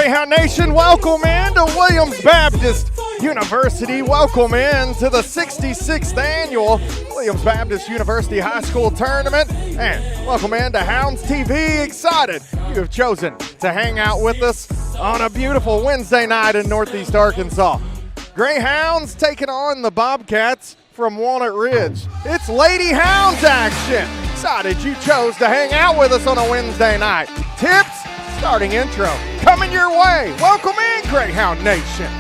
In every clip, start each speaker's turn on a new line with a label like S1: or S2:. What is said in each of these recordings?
S1: Greyhound Nation, welcome in to Williams Baptist University. Welcome in to the 66th annual Williams Baptist University High School Tournament. And welcome in to Hounds TV. Excited you have chosen to hang out with us on a beautiful Wednesday night in Northeast Arkansas. Greyhounds taking on the Bobcats from Walnut Ridge. It's Lady Hounds action. Excited you chose to hang out with us on a Wednesday night. Tips, starting intro, coming your way. Welcome in, Greyhound Nation.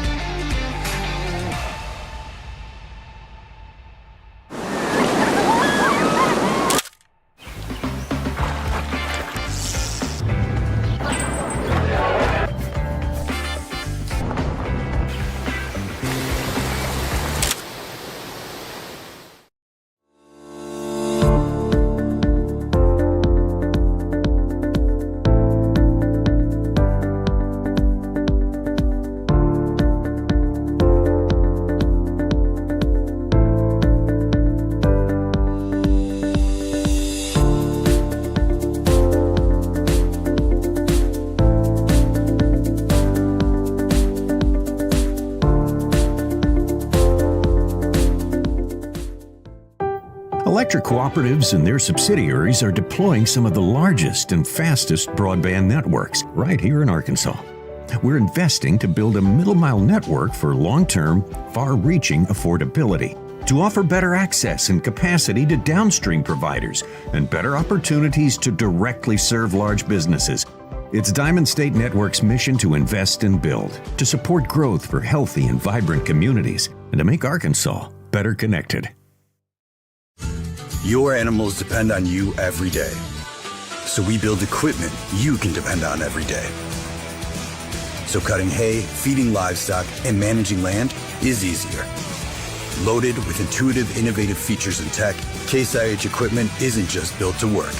S2: Electric cooperatives and their subsidiaries are deploying some of the largest and fastest broadband networks right here in Arkansas. We're investing to build a middle-mile network for long-term, far-reaching affordability, to offer better access and capacity to downstream providers and better opportunities to directly serve large businesses. It's Diamond State Network's mission to invest and build, to support growth for healthy and vibrant communities, and to make Arkansas better connected.
S3: Your animals depend on you every day. So we build equipment you can depend on every day. So cutting hay, feeding livestock, and managing land is easier. Loaded with intuitive, innovative features and tech, Case IH equipment isn't just built to work.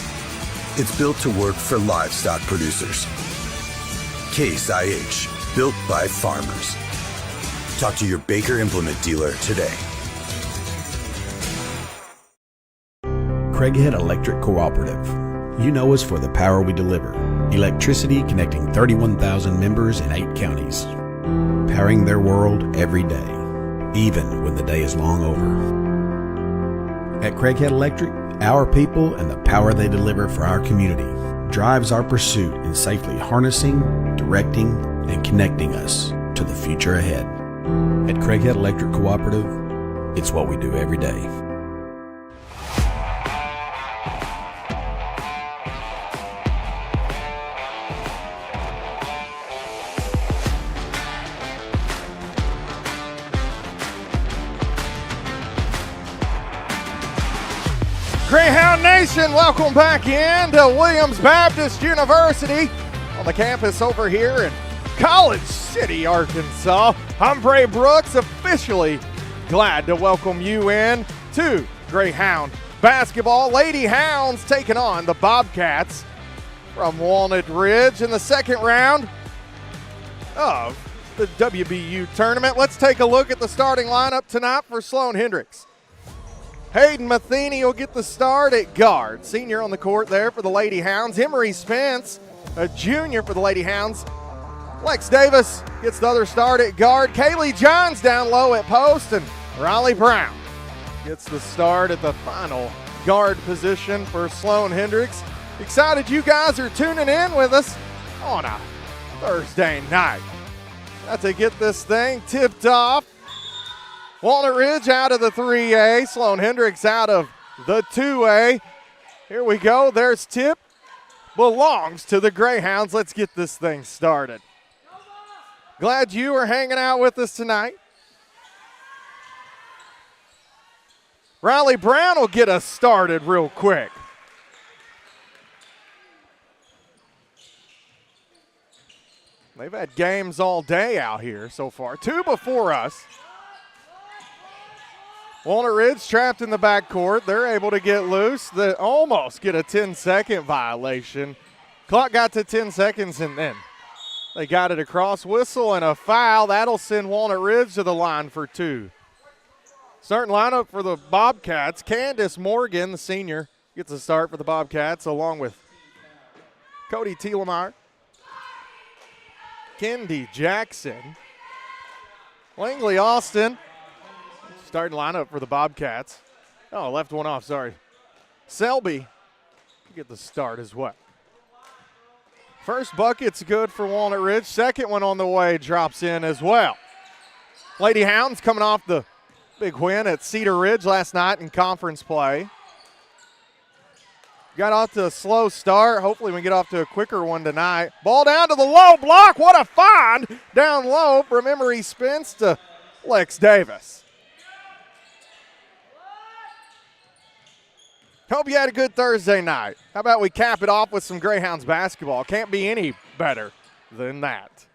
S3: It's built to work for livestock producers. Case IH, built by farmers. Talk to your Baker Implement dealer today.
S4: Craighead Electric Cooperative. You know us for the power we deliver. Electricity connecting 31,000 members in 8 counties. Powering their world every day, even when the day is long over. At Craighead Electric, our people and the power they deliver for our community drives our pursuit in safely harnessing, directing, and connecting us to the future ahead. At Craighead Electric Cooperative, it's what we do every day.
S1: Greyhound Nation, welcome back in to Williams Baptist University on the campus over here in College City, Arkansas. I'm Bray Brooks, officially glad to welcome you in to Greyhound basketball. Lady Hounds taking on the Bobcats from Walnut Ridge in the second round of the WBU tournament. Let's take a look at the starting lineup tonight for Sloan-Hendrix. Hayden Matheny will get the start at guard. Senior on the court there for the Lady Hounds. Emery Spence, a junior for the Lady Hounds. Lex Davis gets the other start at guard. Kaylee Johns down low at post. And Riley Brown gets the start at the final guard position for Sloan-Hendrix. Excited you guys are tuning in with us on a Thursday night. Got to get this thing tipped off. Walnut Ridge out of the 3A. Sloan-Hendrix out of the 2A. Here we go. There's tip. Belongs to the Greyhounds. Let's get this thing started. Glad you are hanging out with us tonight. Riley Brown will get us started real quick. They've had games all day out here so far. 2 before us. Walnut Ridge trapped in the backcourt. They're able to get loose. They almost get a 10-second violation. Clock got to 10 seconds, and then they got it across. Whistle and a foul. That'll send Walnut Ridge to the line for 2. Starting lineup for the Bobcats. Candace Morgan, the senior, gets a start for the Bobcats, along with Cody Thielemeyer. Kendi Jackson. Langley Austin starting lineup for the Bobcats. Oh, left one off, sorry. Selby get the start as well. First bucket's good for Walnut Ridge. Second one on the way drops in as well. Lady Hounds coming off the big win at Cedar Ridge last night in conference play. Got off to a slow start. Hopefully we get off to a quicker one tonight. Ball down to the low block. What a find down low from Emery Spence to Lex Davis. Hope you had a good Thursday night. How about we cap it off with some Greyhounds basketball? Can't be any better than that.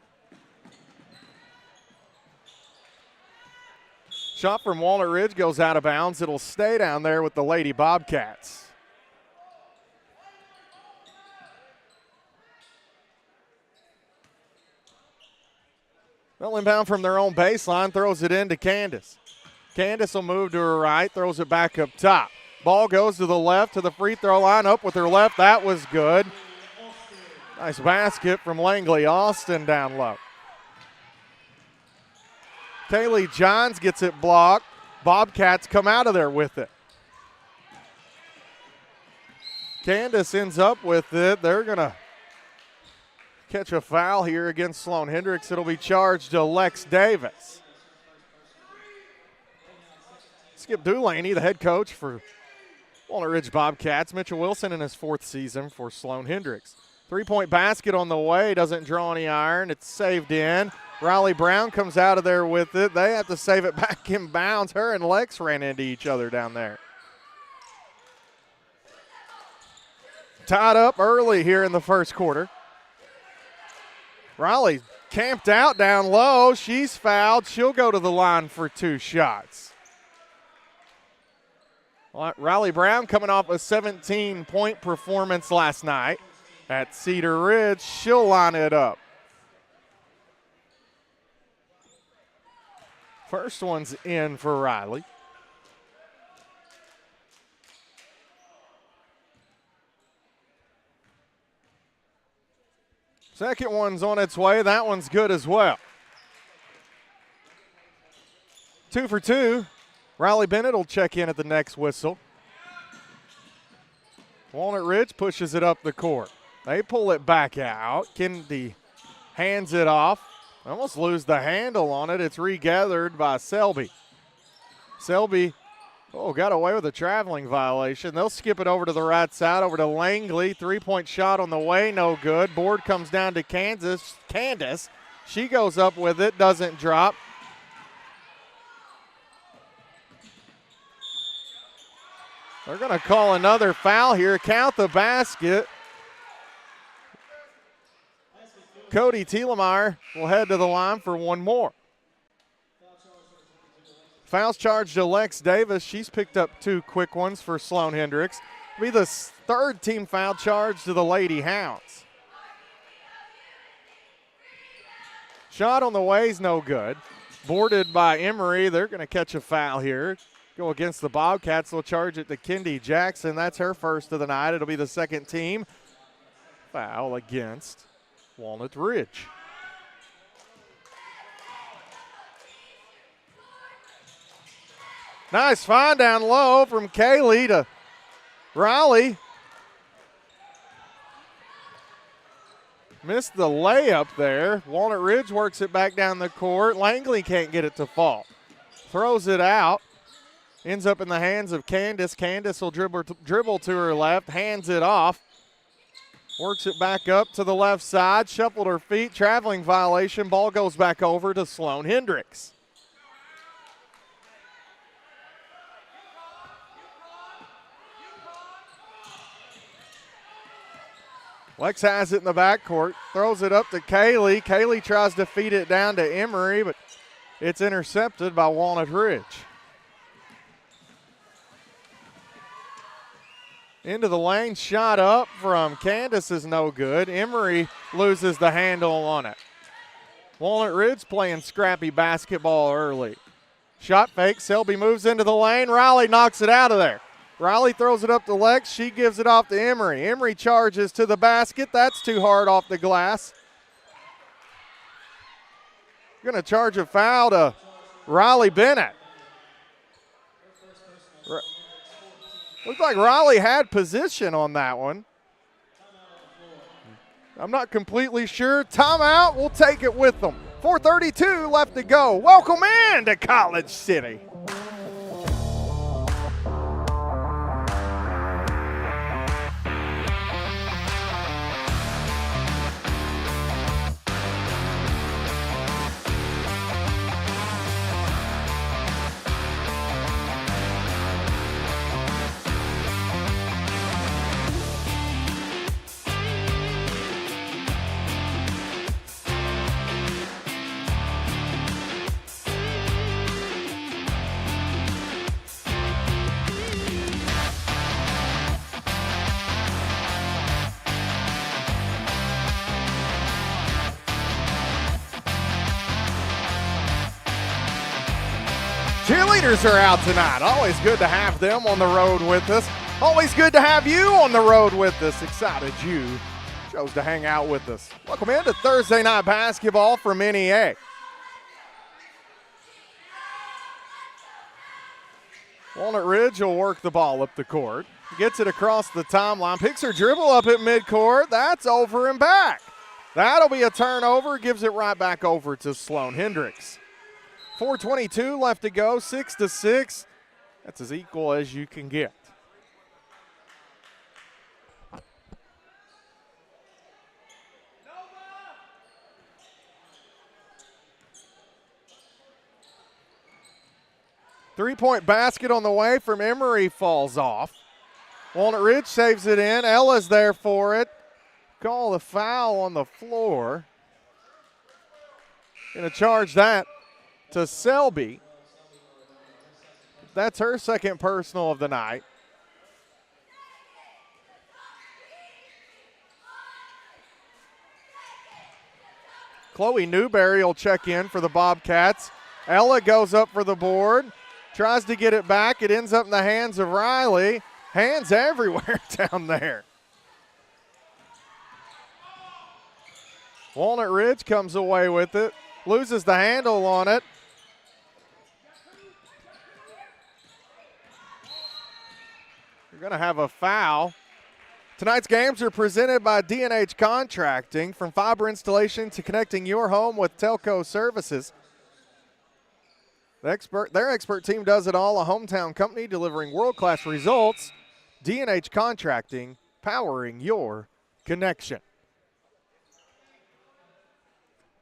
S1: Shot from Walnut Ridge goes out of bounds. It'll stay down there with the Lady Bobcats. Well, inbound from their own baseline, throws it into Candace. Candace will move to her right, throws it back up top. Ball goes to the left to the free throw line, up with her left. That was good. Nice basket from Langley Austin down low. Kaylee Johns gets it blocked. Bobcats come out of there with it. Candace ends up with it. They're going to catch a foul here against Sloan-Hendrix. It'll be charged to Lex Davis. Skip Dulaney, the head coach for Walnut Ridge Bobcats. Mitchell Wilson in his fourth season for Sloan-Hendrix. Three-point basket on the way. Doesn't draw any iron. It's saved in. Riley Brown comes out of there with it. They have to save it back in bounds. Her and Lex ran into each other down there. Tied up early here in the first quarter. Riley camped out down low. She's fouled. She'll go to the line for 2 shots. Riley Brown coming off a 17-point performance last night at Cedar Ridge. She'll line it up. First one's in for Riley. Second one's on its way. That one's good as well. 2 for 2. Riley Bennett will check in at the next whistle. Walnut Ridge pushes it up the court. They pull it back out. Kennedy hands it off. Almost lose the handle on it. It's regathered by Selby. Selby, got away with a traveling violation. They'll skip it over to the right side, over to Langley. Three-point shot on the way, no good. Board comes down to Candace. She goes up with it, doesn't drop. They're going to call another foul here. Count the basket. Cody Thielemeyer will head to the line for one more. Fouls charged to Lex Davis. She's picked up 2 quick ones for Sloan-Hendrix. It'll be the third team foul charge to the Lady Hounds. Shot on the way is no good. Boarded by Emery. They're going to catch a foul here. Go against the Bobcats. They'll charge it to Kendi Jackson. That's her first of the night. It'll be the second team foul against Walnut Ridge. Nice find down low from Kaylee to Riley. Missed the layup there. Walnut Ridge works it back down the court. Langley can't get it to fall. Throws it out. Ends up in the hands of Candace. Candace will dribble to her left, hands it off. Works it back up to the left side, shuffled her feet, traveling violation. Ball goes back over to Sloan-Hendrix. Lex has it in the backcourt, throws it up to Kaylee. Kaylee tries to feed it down to Emery, but it's intercepted by Walnut Ridge. Into the lane, shot up from Candace is no good. Emery loses the handle on it. Walnut Ridge playing scrappy basketball early. Shot fake, Selby moves into the lane. Riley knocks it out of there. Riley throws it up to Lex. She gives it off to Emery. Emery charges to the basket. That's too hard off the glass. Going to charge a foul to Riley Bennett. Looked like Riley had position on that one. I'm not completely sure. Timeout, we'll take it with them. 4:32 left to go. Welcome in to College City. Cheerleaders are out tonight. Always good to have them on the road with us. Always good to have you on the road with us. Excited you chose to hang out with us. Welcome into Thursday night basketball from NEA. Walnut Ridge will work the ball up the court. Gets it across the timeline. Picks her dribble up at midcourt. That's over and back. That'll be a turnover. Gives it right back over to Sloan-Hendrix. 4:22 left to go, 6-6. That's as equal as you can get. Three-point basket on the way from Emory falls off. Walnut Ridge saves it in. Ella's there for it. Call the foul on the floor. Going to charge that to Selby. That's her second personal of the night. Chloe Newberry will check in for the Bobcats. Ella goes up for the board, tries to get it back. It ends up in the hands of Riley. Hands everywhere down there. Walnut Ridge comes away with it, loses the handle on it. You're going to have a foul. Tonight's games are presented by D&H Contracting. From fiber installation to connecting your home with telco services. Their expert team does it all. A hometown company delivering world-class results. D&H Contracting, powering your connection.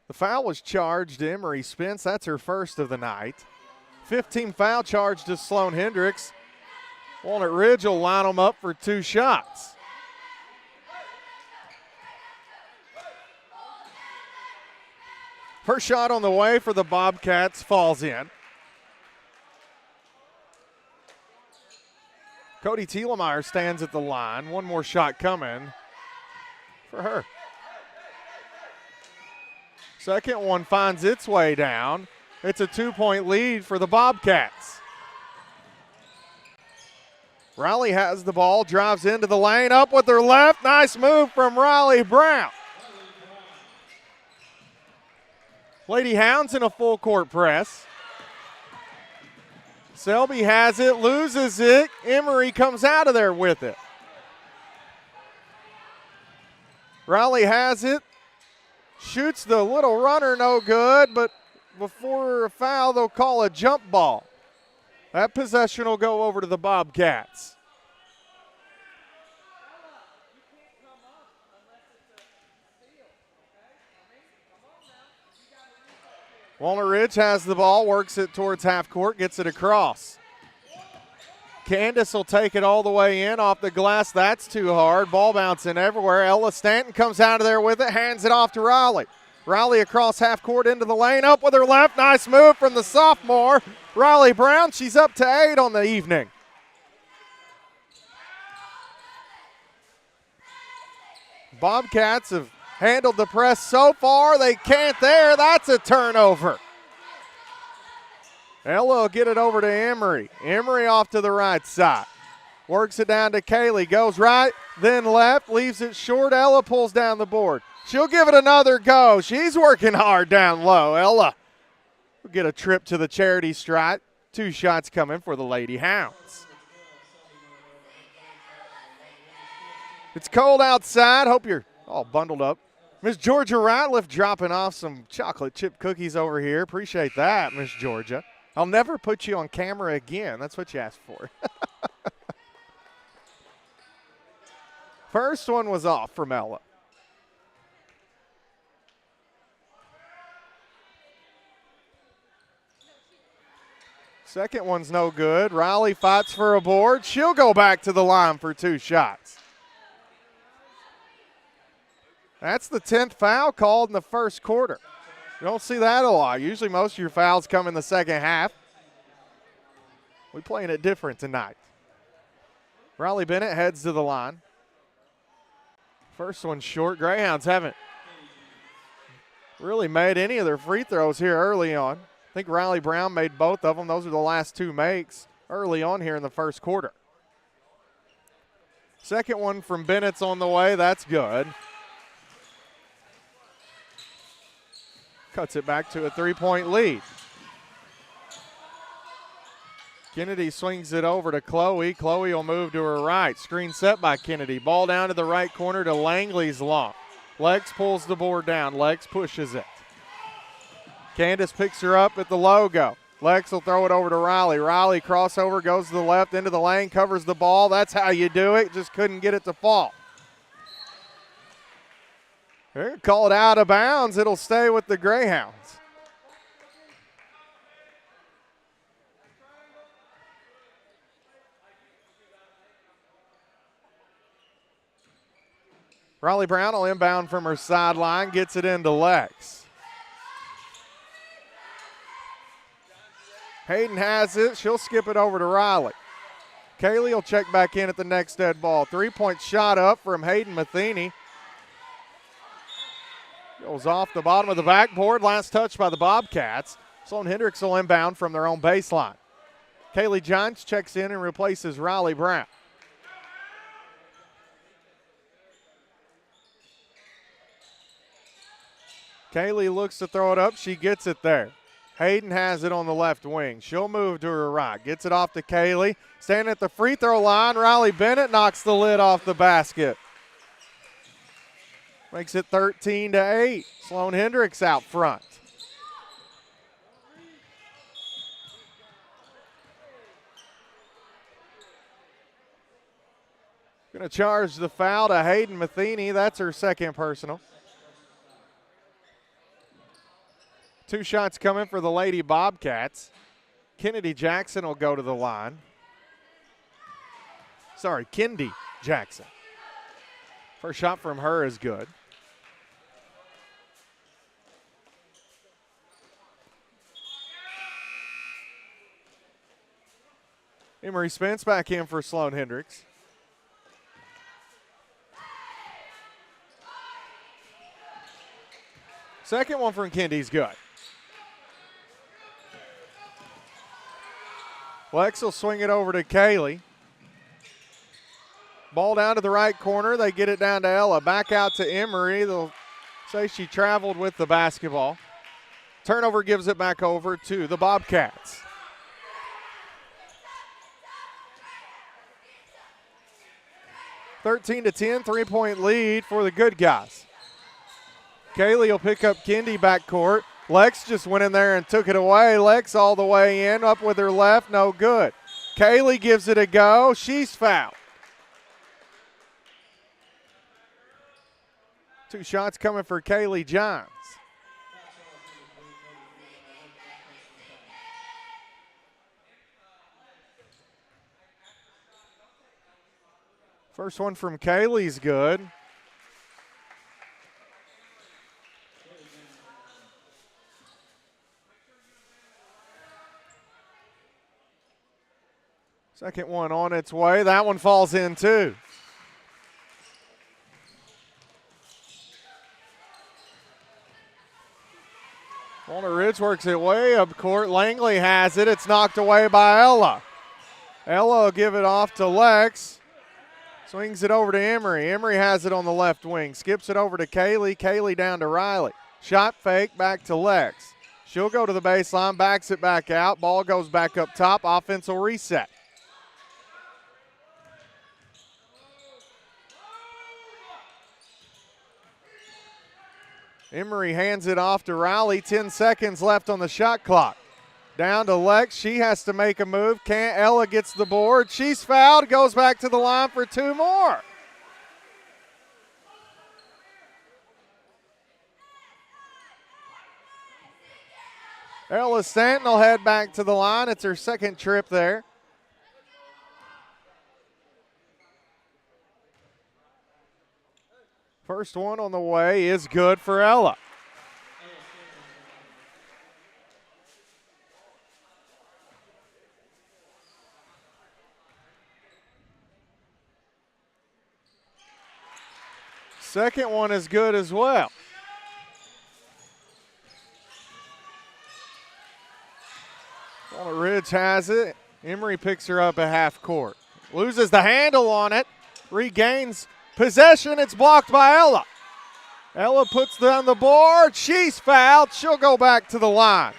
S1: The foul was charged to Emory Spence. That's her first of the night. 15 foul charge to Sloan-Hendrix. Walnut Ridge will line them up for two shots. First shot on the way for the Bobcats falls in. Cody Thielemeyer stands at the line. One more shot coming for her. Second one finds its way down. It's a 2-point lead for the Bobcats. Riley has the ball, drives into the lane, up with her left. Nice move from Riley Brown. Lady Hounds in a full court press. Selby has it, loses it. Emory comes out of there with it. Riley has it, shoots the little runner, no good, but before a foul, they'll call a jump ball. That possession will go over to the Bobcats. Walnut Ridge has the ball, works it towards half court, gets it across. Candace will take it all the way in off the glass. That's too hard. Ball bouncing everywhere. Ella Stanton comes out of there with it, hands it off to Riley. Riley across half court into the lane, up with her left. Nice move from the sophomore, Riley Brown. She's up to 8 on the evening. Bobcats have handled the press so far. They can't there. That's a turnover. Ella will get it over to Emory. Emory off to the right side. Works it down to Kaylee. Goes right, then left, leaves it short. Ella pulls down the board. She'll give it another go. She's working hard down low. Ella We'll get a trip to the charity stripe. 2 shots coming for the Lady Hounds. It's cold outside. Hope you're all bundled up. Miss Georgia Ratliff dropping off some chocolate chip cookies over here. Appreciate that, Miss Georgia. I'll never put you on camera again. That's what you asked for. First one was off from Ella. Second one's no good. Riley fights for a board. She'll go back to the line for 2 shots. That's the 10th foul called in the first quarter. You don't see that a lot. Usually most of your fouls come in the second half. We're playing it different tonight. Riley Bennett heads to the line. First one short. Greyhounds haven't really made any of their free throws here early on. I think Riley Brown made both of them. Those are the last 2 makes early on here in the first quarter. Second one from Bennett's on the way. That's good. Cuts it back to a 3-point lead. Kennedy swings it over to Chloe. Chloe will move to her right. Screen set by Kennedy. Ball down to the right corner to Langley's long. Lex pulls the board down. Lex pushes it. Candace picks her up at the logo. Lex will throw it over to Riley. Riley crossover, goes to the left, into the lane, covers the ball. That's how you do it. Just couldn't get it to fall. They're going to call it out of bounds. It'll stay with the Greyhounds. Riley Brown will inbound from her sideline, gets it into Lex. Hayden has it. She'll skip it over to Riley. Kaylee will check back in at the next dead ball. 3-point shot up from Hayden Matheny. Goes off the bottom of the backboard. Last touch by the Bobcats. Sloan-Hendrix will inbound from their own baseline. Kaylee Johns checks in and replaces Riley Brown. Kaylee looks to throw it up. She gets it there. Hayden has it on the left wing. She'll move to her right. Gets it off to Kaylee. Standing at the free throw line, Riley Bennett knocks the lid off the basket. Makes it 13-8. Sloan-Hendrix out front. Going to charge the foul to Hayden Matheny. That's her second personal. 2 shots coming for the Lady Bobcats. Kennedy Jackson will go to the line. Sorry, Kendi Jackson. First shot from her is good. Emery Spence back in for Sloan-Hendrix. Second one from Kendi's good. Lex will swing it over to Kaylee. Ball down to the right corner. They get it down to Ella. Back out to Emery. They'll say she traveled with the basketball. Turnover gives it back over to the Bobcats. (13-10), 3-point lead for the good guys. Kaylee will pick up Kendi backcourt. Lex just went in there and took it away. Lex all the way in, up with her left, no good. Kaylee gives it a go. She's fouled. 2 shots coming for Kaylee Johns. First one from Kaylee's good. Second one on its way. That one falls in too. Walnut Ridge works it way up court. Langley has it. It's knocked away by Ella. Ella will give it off to Lex. Swings it over to Emery. Emery has it on the left wing. Skips it over to Kaylee. Kaylee down to Riley. Shot fake back to Lex. She'll go to the baseline, backs it back out. Ball goes back up top. Offense will reset. Emery hands it off to Riley. 10 seconds left on the shot clock. Down to Lex. She has to make a move. Can't. Ella gets the board. She's fouled. Goes back to the line for 2 more. Ella Stanton will head back to the line. It's her second trip there. First one on the way is good for Ella. Second one is good as well. Walnut Ridge has it. Emery picks her up at half court. Loses the handle on it. Regains possession. It's blocked by Ella. Ella puts down the board. She's fouled. She'll go back to the line.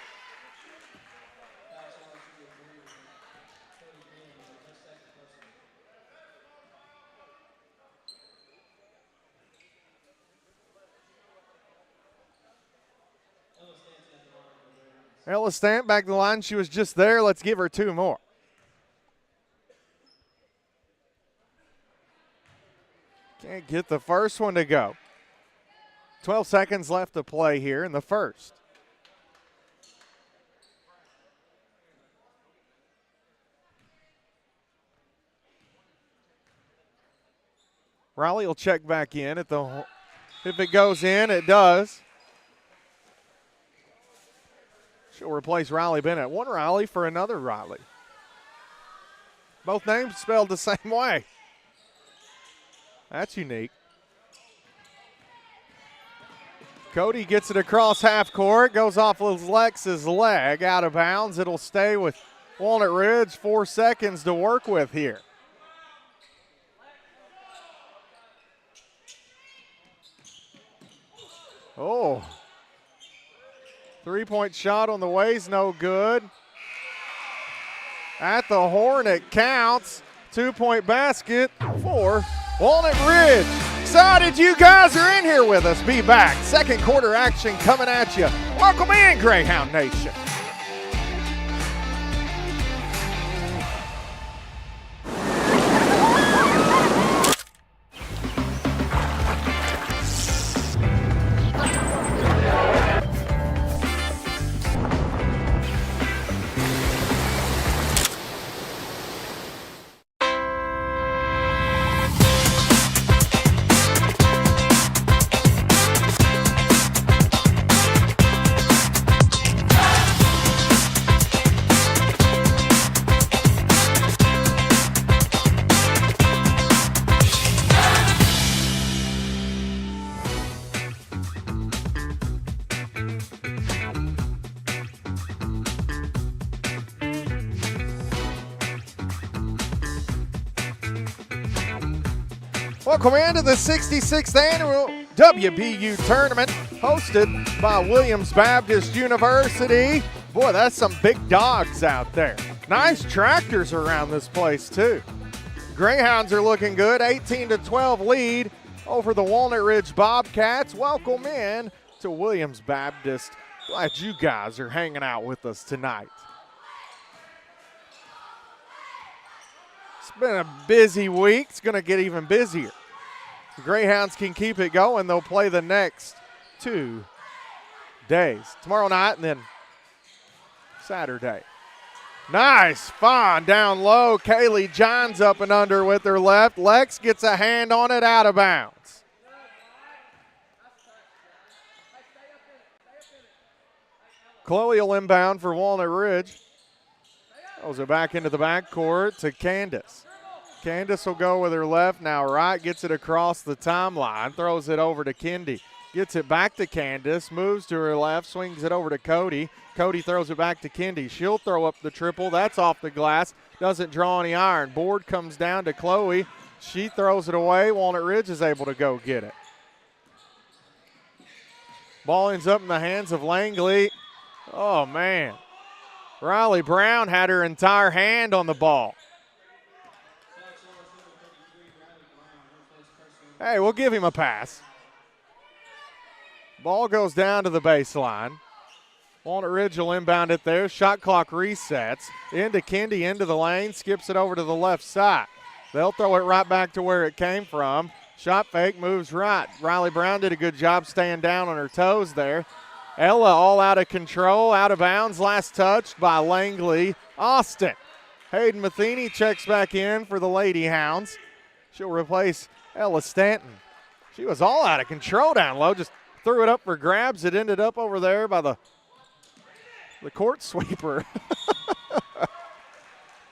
S1: Ella Stamp back to the line. She was just there. Let's give her 2 more. Can't get the first one to go. 12 seconds left to play here in the first. Riley will check back in at the. If it goes in, it does. She'll replace Riley Bennett. One Riley for another Riley. Both names spelled the same way. That's unique. Cody gets it across half court. Goes off Lex's leg. Out of bounds. It'll stay with Walnut Ridge. 4 seconds to work with here. Oh. 3-point shot on the way is no good. At the horn, it counts. 2-point basket for Walnut Ridge. Excited you guys are in here with us. Be back. Second quarter action coming at you. Welcome in, Greyhound Nation. Welcome into the 66th annual WBU tournament hosted by Williams Baptist University. Boy, that's some big dogs out there. Nice tractors around this place too. Greyhounds are looking good, 18-12 lead over the Walnut Ridge Bobcats. Welcome in to Williams Baptist. Glad you guys are hanging out with us tonight. It's been a busy week. It's going to get even busier. The Greyhounds can keep it going. They'll play the next 2 days. Tomorrow night and then Saturday. Nice find down low. Kaylee Johns up and under with her left. Lex gets a hand on it out of bounds. Chloe will inbound for Walnut Ridge. Throws it back into the backcourt to Candace. Candace will go with her left. Now right, gets it across the timeline. Throws it over to Kendi. Gets it back to Candace. Moves to her left. Swings it over to Cody. Cody throws it back to Kendi. She'll throw up the triple. That's off the glass. Doesn't draw any iron. Board comes down to Chloe. She throws it away. Walnut Ridge is able to go get it. Ball ends up in the hands of Langley. Oh, man. Riley Brown had her entire hand on the ball. Hey, we'll give him a pass. Ball goes down to the baseline. Walnut Ridge will inbound it there. Shot clock resets. Into Kendi, into the lane, skips it over to the left side. They'll throw it right back to where it came from. Shot fake, moves right. Riley Brown did a good job staying down on her toes there. Ella all out of control, out of bounds. Last touched by Langley Austin. Hayden Matheny checks back in for the Lady Hounds. She'll replace Ella Stanton. She was all out of control down low, just threw it up for grabs. It ended up over there by the court sweeper.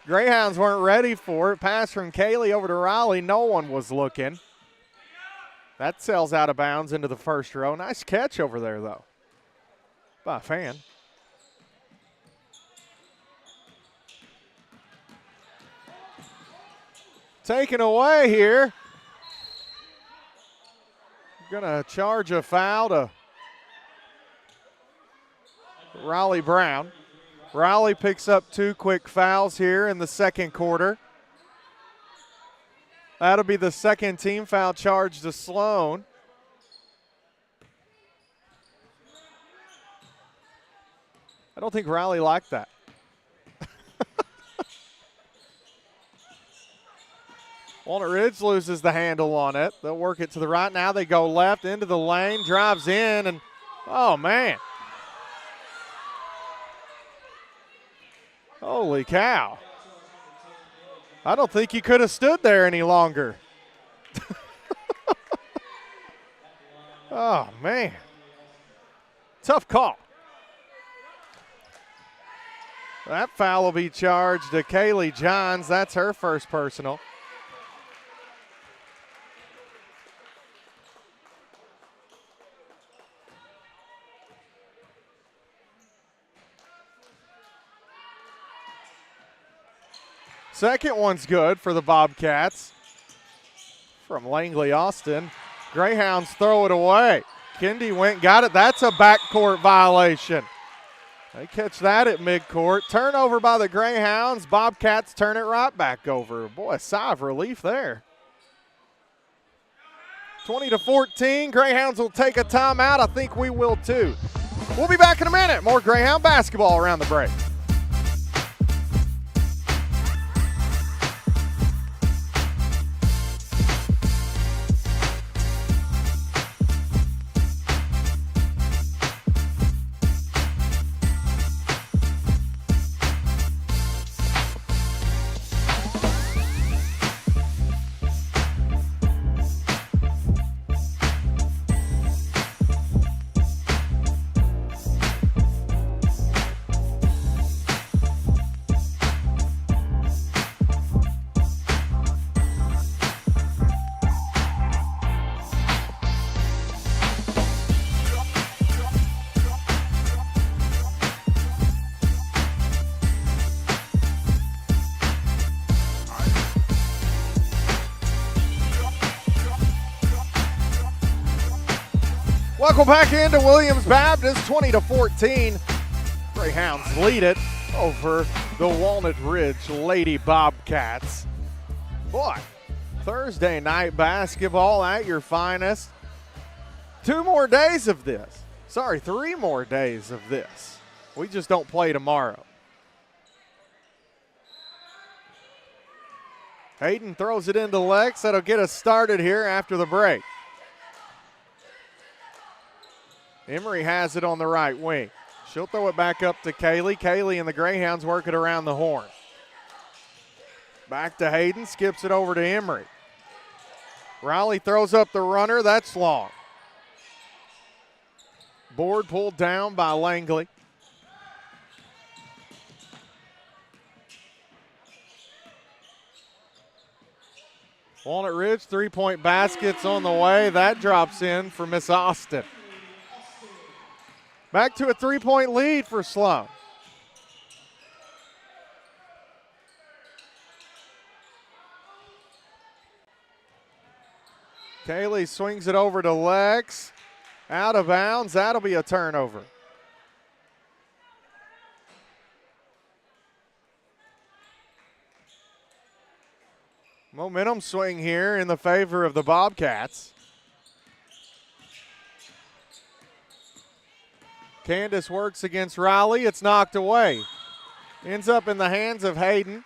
S1: Greyhounds weren't ready for it. Pass from Kaylee over to Riley. No one was looking. That sails out of bounds into the first row. Nice catch over there, though, by a fan. Taken away here. Gonna charge a foul to Riley Brown. Riley picks up 2 quick fouls here in the second quarter. That'll be the second team foul charge to Sloan. I don't think Riley liked that. Walnut Ridge loses the handle on it. They'll work it to the right. Now they go left into the lane, drives in, and oh, man. Holy cow. I don't think you could have stood there any longer. Oh, man. Tough call. That foul will be charged to Kaylee Johns. That's her first personal. Second one's good for the Bobcats from Langley Austin. Greyhounds throw it away. Kendi went, got it. That's a backcourt violation. They catch that at midcourt. Turnover by the Greyhounds. Bobcats turn it right back over. Boy, a sigh of relief there. 20-14. Greyhounds will take a timeout. I think we will too. We'll be back in a minute. More Greyhound basketball around the break. Welcome back into Williams Baptist, 20-14. Greyhounds lead it over the Walnut Ridge Lady Bobcats. Boy, Thursday night basketball at your finest. 2 more days of this. Sorry, 3 more days of this. We just don't play tomorrow. Hayden throws it into Lex. That'll get us started here after the break. Emery has it on the right wing. She'll throw it back up to Kaylee. Kaylee and the Greyhounds work it around the horn. Back to Hayden, skips it over to Emery. Riley throws up the runner. That's long. Board pulled down by Langley. Walnut Ridge, 3-point baskets on the way. That drops in for Miss Austin. Back to a 3-point lead for Sloan. Kaylee swings it over to Lex. Out of bounds. That'll be a turnover. Momentum swing here in the favor of the Bobcats. Candace works against Riley. It's knocked away. Ends up in the hands of Hayden.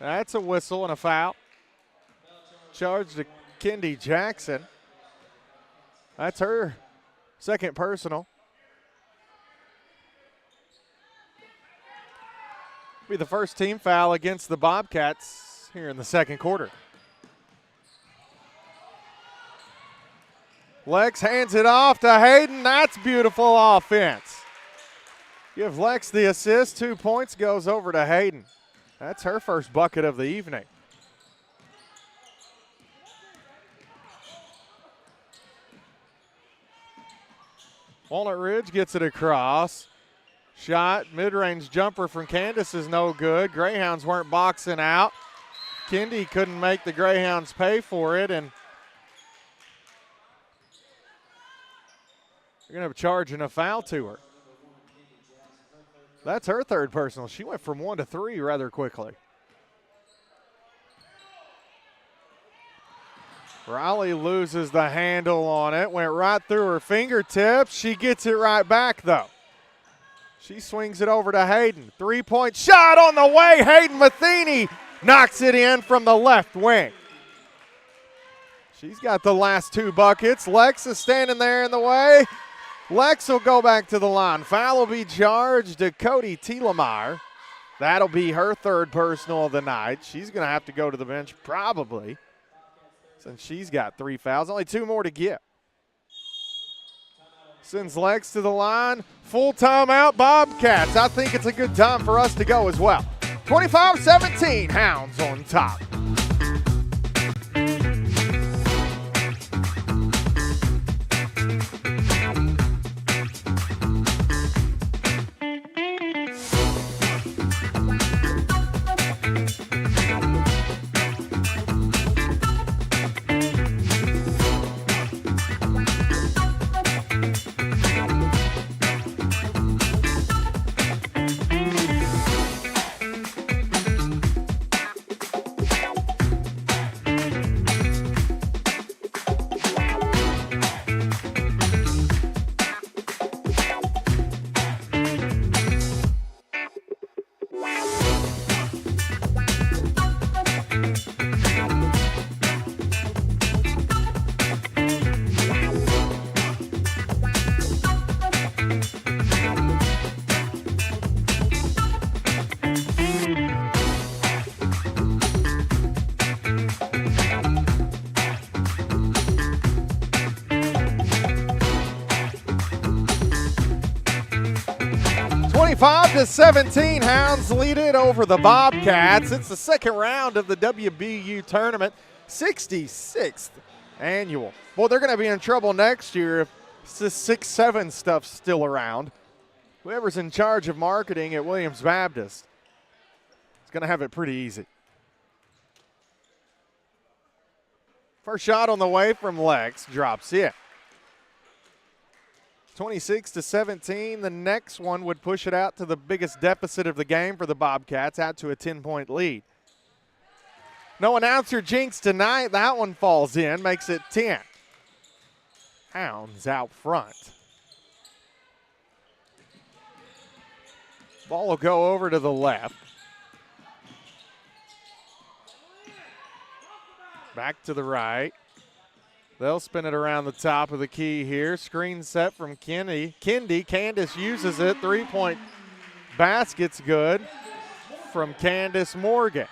S1: That's a whistle and a foul. Charge to Kendi Jackson. That's her second personal. Be the first team foul against the Bobcats here in the second quarter. Lex hands it off to Hayden. That's beautiful offense. Give Lex the assist. 2 points goes over to Hayden. That's her first bucket of the evening. Walnut Ridge gets it across. Shot, mid-range jumper from Candace is no good. Greyhounds weren't boxing out. Kendi couldn't make the Greyhounds pay for it, and they're going to have a charge and a foul to her. That's her third personal. She went from 1 to 3 rather quickly. Riley loses the handle on it. Went right through her fingertips. She gets it right back, though. She swings it over to Hayden. 3-point shot on the way. Hayden Matheny knocks it in from the left wing. She's got the last 2 buckets. Lex is standing there in the way. Lex will go back to the line. Foul will be charged to Cody Tielemar. That'll be her third personal of the night. She's going to have to go to the bench probably, since she's got 3 fouls. Only 2 more to get. Sends Lex to the line. Full timeout, Bobcats. I think it's a good time for us to go as well. 25-17, Hounds on top. 25-17, Hounds lead it over the Bobcats. It's the second round of the WBU tournament, 66th annual. Well, they're going to be in trouble next year if this 6-7 stuff's still around. Whoever's in charge of marketing at Williams Baptist is going to have it pretty easy. First shot on the way from Lex, drops in. 26-17. The next one would push it out to the biggest deficit of the game for the Bobcats, out to a 10-point lead. No announcer jinx tonight. That one falls in, makes it 10. Hounds out front. Ball will go over to the left. Back to the right. They'll spin it around the top of the key here. Screen set from Kendi. Candace uses it. 3-point basket's good from Candace Morgan.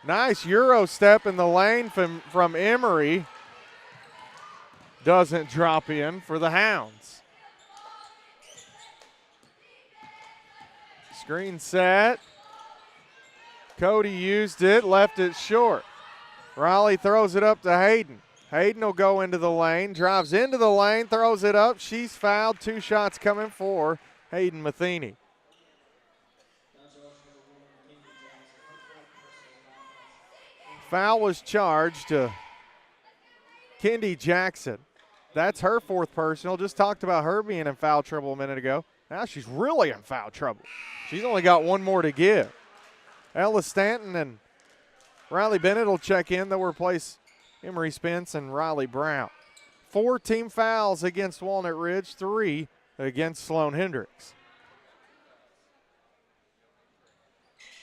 S1: Nice Euro step in the lane from Emery. Doesn't drop in for the Hounds. Screen set. Cody used it, left it short. Riley throws it up to Hayden. Hayden will go into the lane, drives into the lane, throws it up. She's fouled. 2 shots coming for Hayden Matheny. Foul was charged to Kendi Jackson. That's her 4th personal. Just talked about her being in foul trouble a minute ago. Now she's really in foul trouble. She's only got 1 more to give. Ella Stanton and Riley Bennett will check in. They'll replace Emery Spence and Riley Brown. 4 team fouls against Walnut Ridge, 3 against Sloan-Hendrix.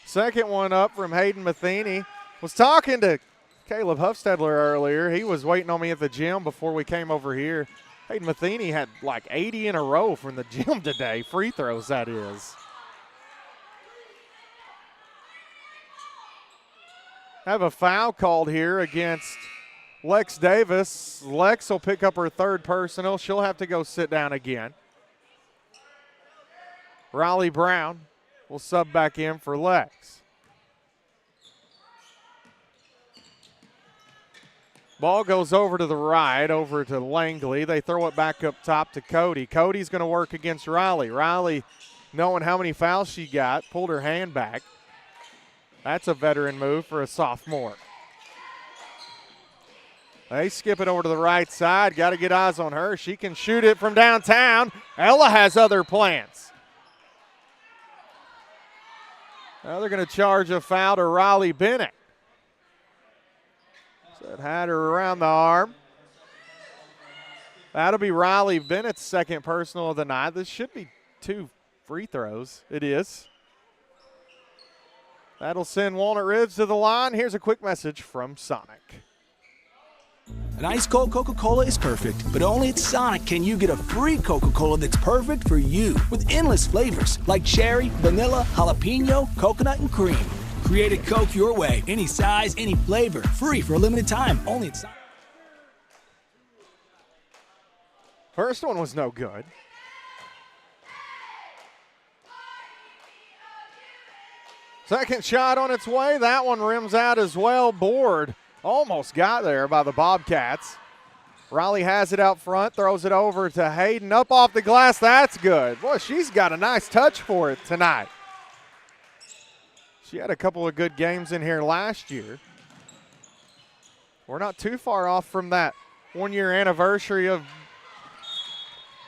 S1: Second one up from Hayden Matheny. Was talking to Caleb Huffstedler earlier. He was waiting on me at the gym before we came over here. Hayden Matheny had like 80 in a row from the gym today. Free throws, that is. Have a foul called here against Lex Davis. Lex will pick up her 3rd personal. She'll have to go sit down again. Riley Brown will sub back in for Lex. Ball goes over to the right, over to Langley. They throw it back up top to Cody. Cody's going to work against Riley. Riley, knowing how many fouls she got, pulled her hand back. That's a veteran move for a sophomore. They skip it over to the right side. Got to get eyes on her. She can shoot it from downtown. Ella has other plans. Now they're going to charge a foul to Riley Bennett. So it had her around the arm. That'll be Riley Bennett's 2nd personal of the night. This should be 2 free throws. It is. That'll send Walnut Ridge to the line. Here's a quick message from Sonic.
S5: An ice cold Coca-Cola is perfect, but only at Sonic can you get a free Coca-Cola that's perfect for you with endless flavors like cherry, vanilla, jalapeno, coconut, and cream. Create a Coke your way, any size, any flavor, free for a limited time, only at Sonic.
S1: First one was no good. Second shot on its way. That one rims out as well. Board almost got there by the Bobcats. Riley has it out front, throws it over to Hayden. Up off the glass. That's good. Boy, she's got a nice touch for it tonight. She had a couple of good games in here last year. We're not too far off from that 1-year anniversary of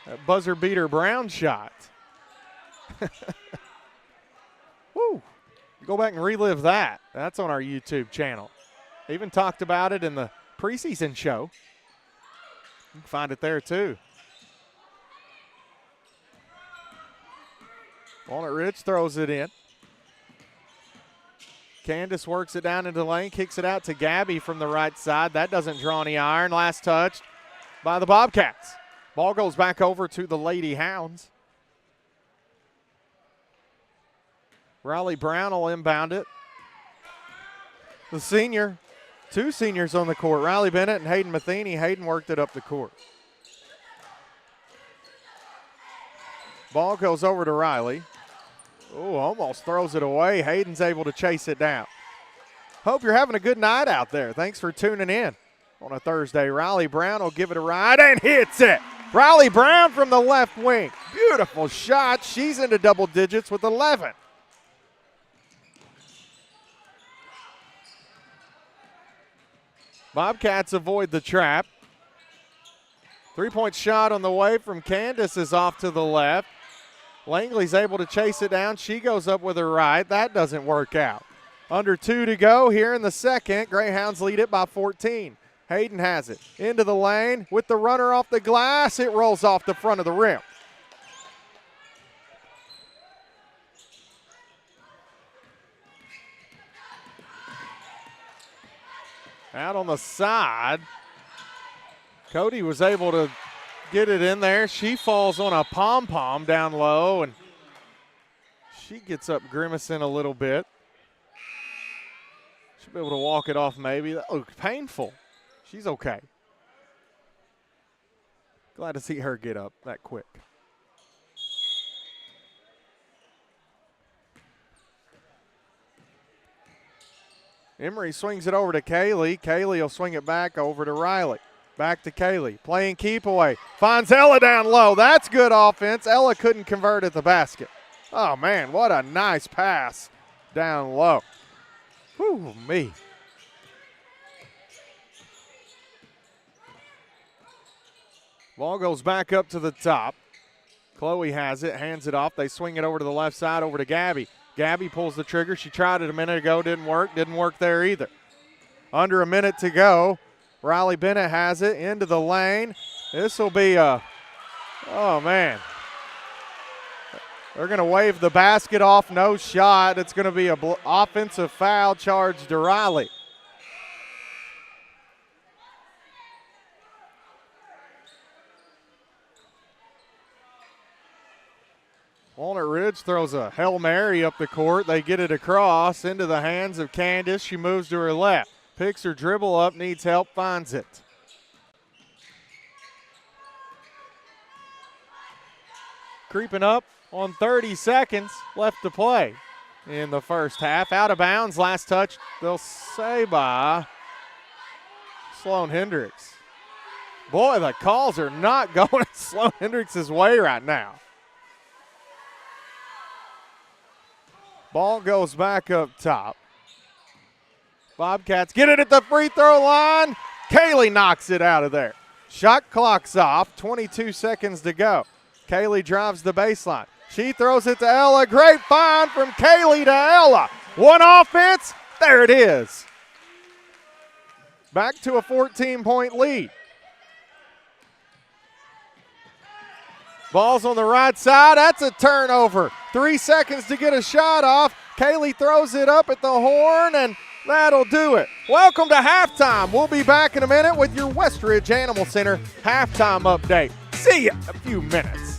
S1: that buzzer beater Brown shot. Woo. Go back and relive that. That's on our YouTube channel. Even talked about it in the preseason show. You can find it there too. Walnut Ridge throws it in. Candace works it down into the lane, kicks it out to Gabby from the right side. That doesn't draw any iron. Last touch by the Bobcats. Ball goes back over to the Lady Hounds. Riley Brown will inbound it. The senior, 2 seniors on the court, Riley Bennett and Hayden Matheny. Hayden worked it up the court. Ball goes over to Riley. Oh, almost throws it away. Hayden's able to chase it down. Hope you're having a good night out there. Thanks for tuning in on a Thursday. Riley Brown will give it a ride and hits it. Riley Brown from the left wing. Beautiful shot. She's into double digits with 11. Bobcats avoid the trap. 3-point shot on the way from Candace is off to the left. Langley's able to chase it down. She goes up with her right. That doesn't work out. Under 2 to go here in the second. Greyhounds lead it by 14. Hayden has it into the lane with the runner off the glass. It rolls off the front of the rim. Out on the side. Cody was able to get it in there. She falls on a pom-pom down low, and she gets up grimacing a little bit. She'll be able to walk it off maybe. That looked painful. She's okay. Glad to see her get up that quick. Emery swings it over to Kaylee. Kaylee will swing it back over to Riley. Back to Kaylee. Playing keep away. Finds Ella down low. That's good offense. Ella couldn't convert at the basket. Oh, man, what a nice pass down low. Whew, me. Ball goes back up to the top. Chloe has it, hands it off. They swing it over to the left side, over to Gabby. Gabby pulls the trigger. She tried it a minute ago, didn't work there either. under a minute to go. Riley Bennett has it into the lane. This will be a, oh man. They're going to wave the basket off, no shot. It's going to be a offensive foul charge to Riley. Walnut Ridge throws a Hail Mary up the court. They get it across into the hands of Candace. She moves to her left. Picks her dribble up, needs help, finds it. Creeping up on 30 seconds left to play in the first half. Out of bounds, last touch, they'll say by Sloan-Hendrix. Boy, the calls are not going Sloan-Hendrix's way right now. Ball goes back up top. Bobcats get it at the free throw line. Kaylee knocks it out of there. Shot clock's off, 22 seconds to go. Kaylee drives the baseline. She throws it to Ella. Great find from Kaylee to Ella. One offense, there it is. Back to a 14-point lead. Ball's on the right side. That's a turnover. 3 seconds to get a shot off. Kaylee throws it up at the horn, and that'll do it. Welcome to halftime. We'll be back in a minute with your Westridge Animal Center halftime update. See you in a few minutes.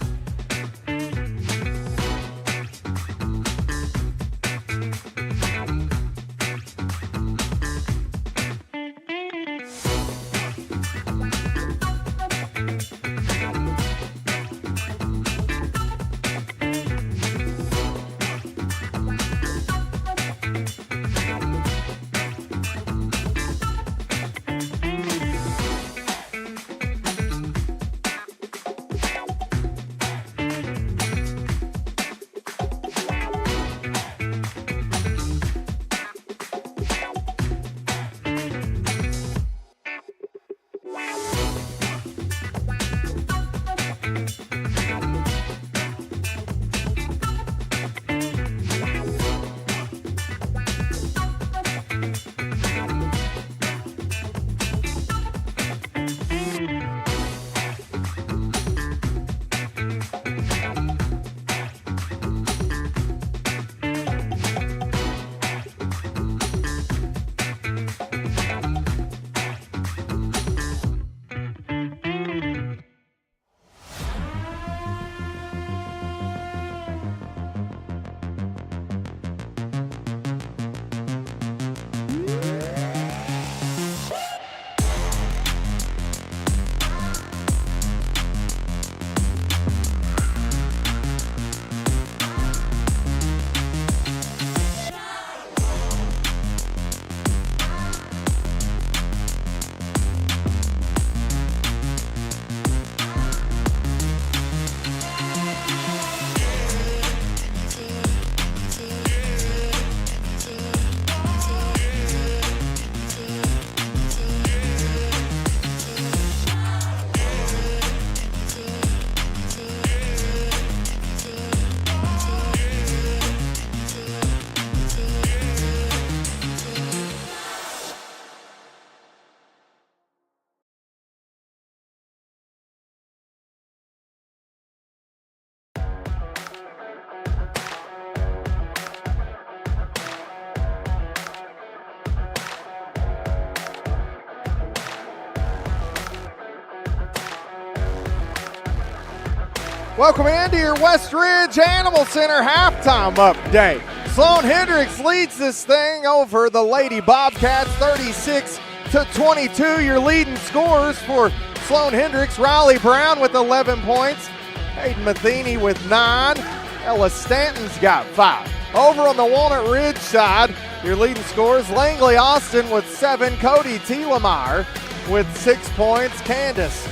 S1: Welcome into your Westridge Animal Center halftime update. Sloan-Hendrix leads this thing over the Lady Bobcats 36-22. Your leading scorers for Sloan-Hendrix, Riley Brown with 11 points, Hayden Matheny with 9, Ella Stanton's got 5. Over on the Walnut Ridge side, your leading scorers, Langley Austin with 7, Cody Tielemeier with 6 points, Candace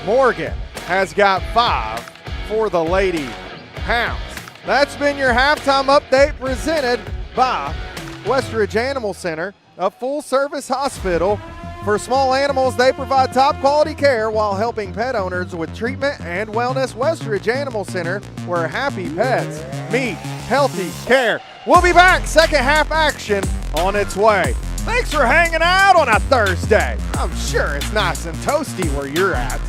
S1: Morgan has got 5 for the Lady Hounds. That's been your halftime update presented by Westridge Animal Center, a full-service hospital for small animals. They provide top-quality care while helping pet owners with treatment and wellness. Westridge Animal Center, where happy pets meet healthy care. We'll be back. Second half action on its way. Thanks for hanging out on a Thursday. I'm sure it's nice and toasty where you're at.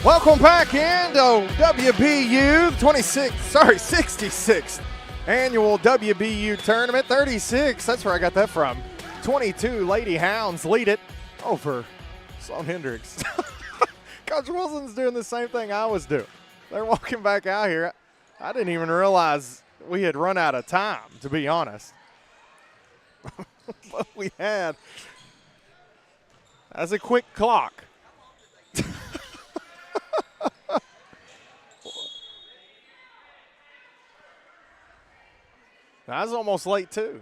S1: Welcome back into WBU 66th annual WBU tournament. 36, that's where I got that from. 22 Lady Hounds lead it over Sloan-Hendrix. Coach Wilson's doing the same thing I was doing. They're walking back out here. I didn't even realize we had run out of time, to be honest. But we had. That's a quick clock. I was almost late, too.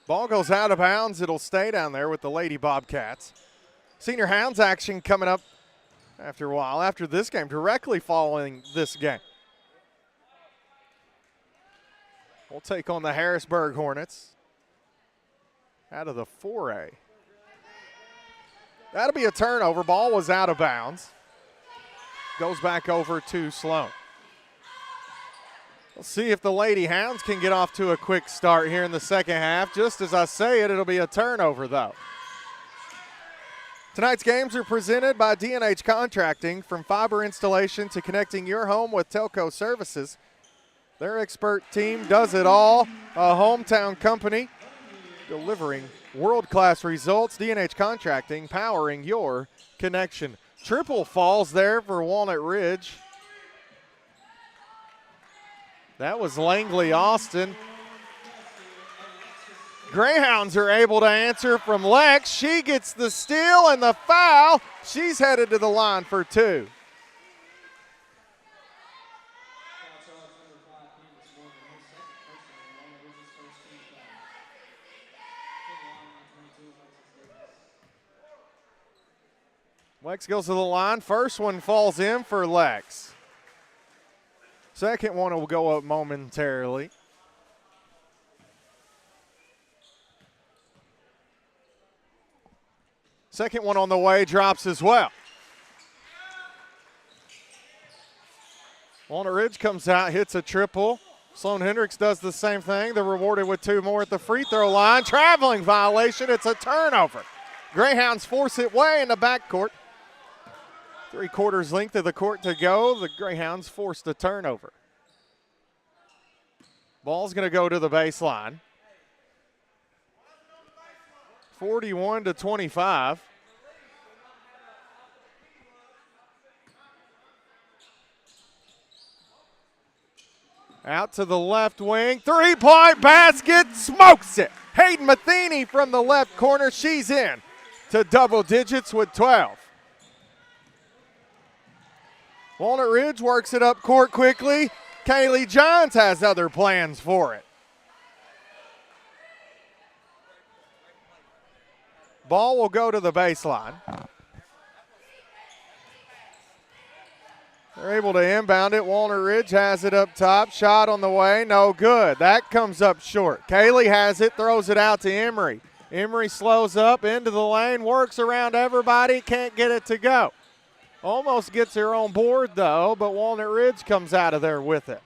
S1: Ball goes out of bounds. It'll stay down there with the Lady Bobcats. Senior Hounds action coming up after a while, after this game, directly following this game. We'll take on the Harrisburg Hornets out of the 4A. That'll be a turnover. Ball was out of bounds. Goes back over to Sloan. We'll see if the Lady Hounds can get off to a quick start here in the second half. Just as I say it, it'll be a turnover, though. Tonight's games are presented by D&H Contracting. From fiber installation to connecting your home with telco services, their expert team does it all. A hometown company delivering world-class results. D&H Contracting, powering your connection. Triple falls there for Walnut Ridge. That was Langley Austin. Greyhounds are able to answer from Lex. She gets the steal and the foul. She's headed to the line for 2. Lex goes to the line. First one falls in for Lex. Second one will go up momentarily. Second one on the way drops as well. Walnut Ridge comes out, hits a triple. Sloan-Hendrix does the same thing. They're rewarded with 2 more at the free throw line. Traveling violation. It's a turnover. Greyhounds force it way in the backcourt. 3/4 length of the court to go. The Greyhounds forced a turnover. Ball's going to go to the baseline. 41-25. Out to the left wing. 3-point basket. Smokes it. Hayden Matheny from the left corner. She's in to double digits with 12. Walnut Ridge works it up court quickly. Kaylee Johns has other plans for it. Ball will go to the baseline. They're able to inbound it. Walnut Ridge has it up top. Shot on the way. No good. That comes up short. Kaylee has it. Throws it out to Emery. Emery slows up into the lane. Works around everybody. Can't get it to go. Almost gets her on board, though, but Walnut Ridge comes out of there with it.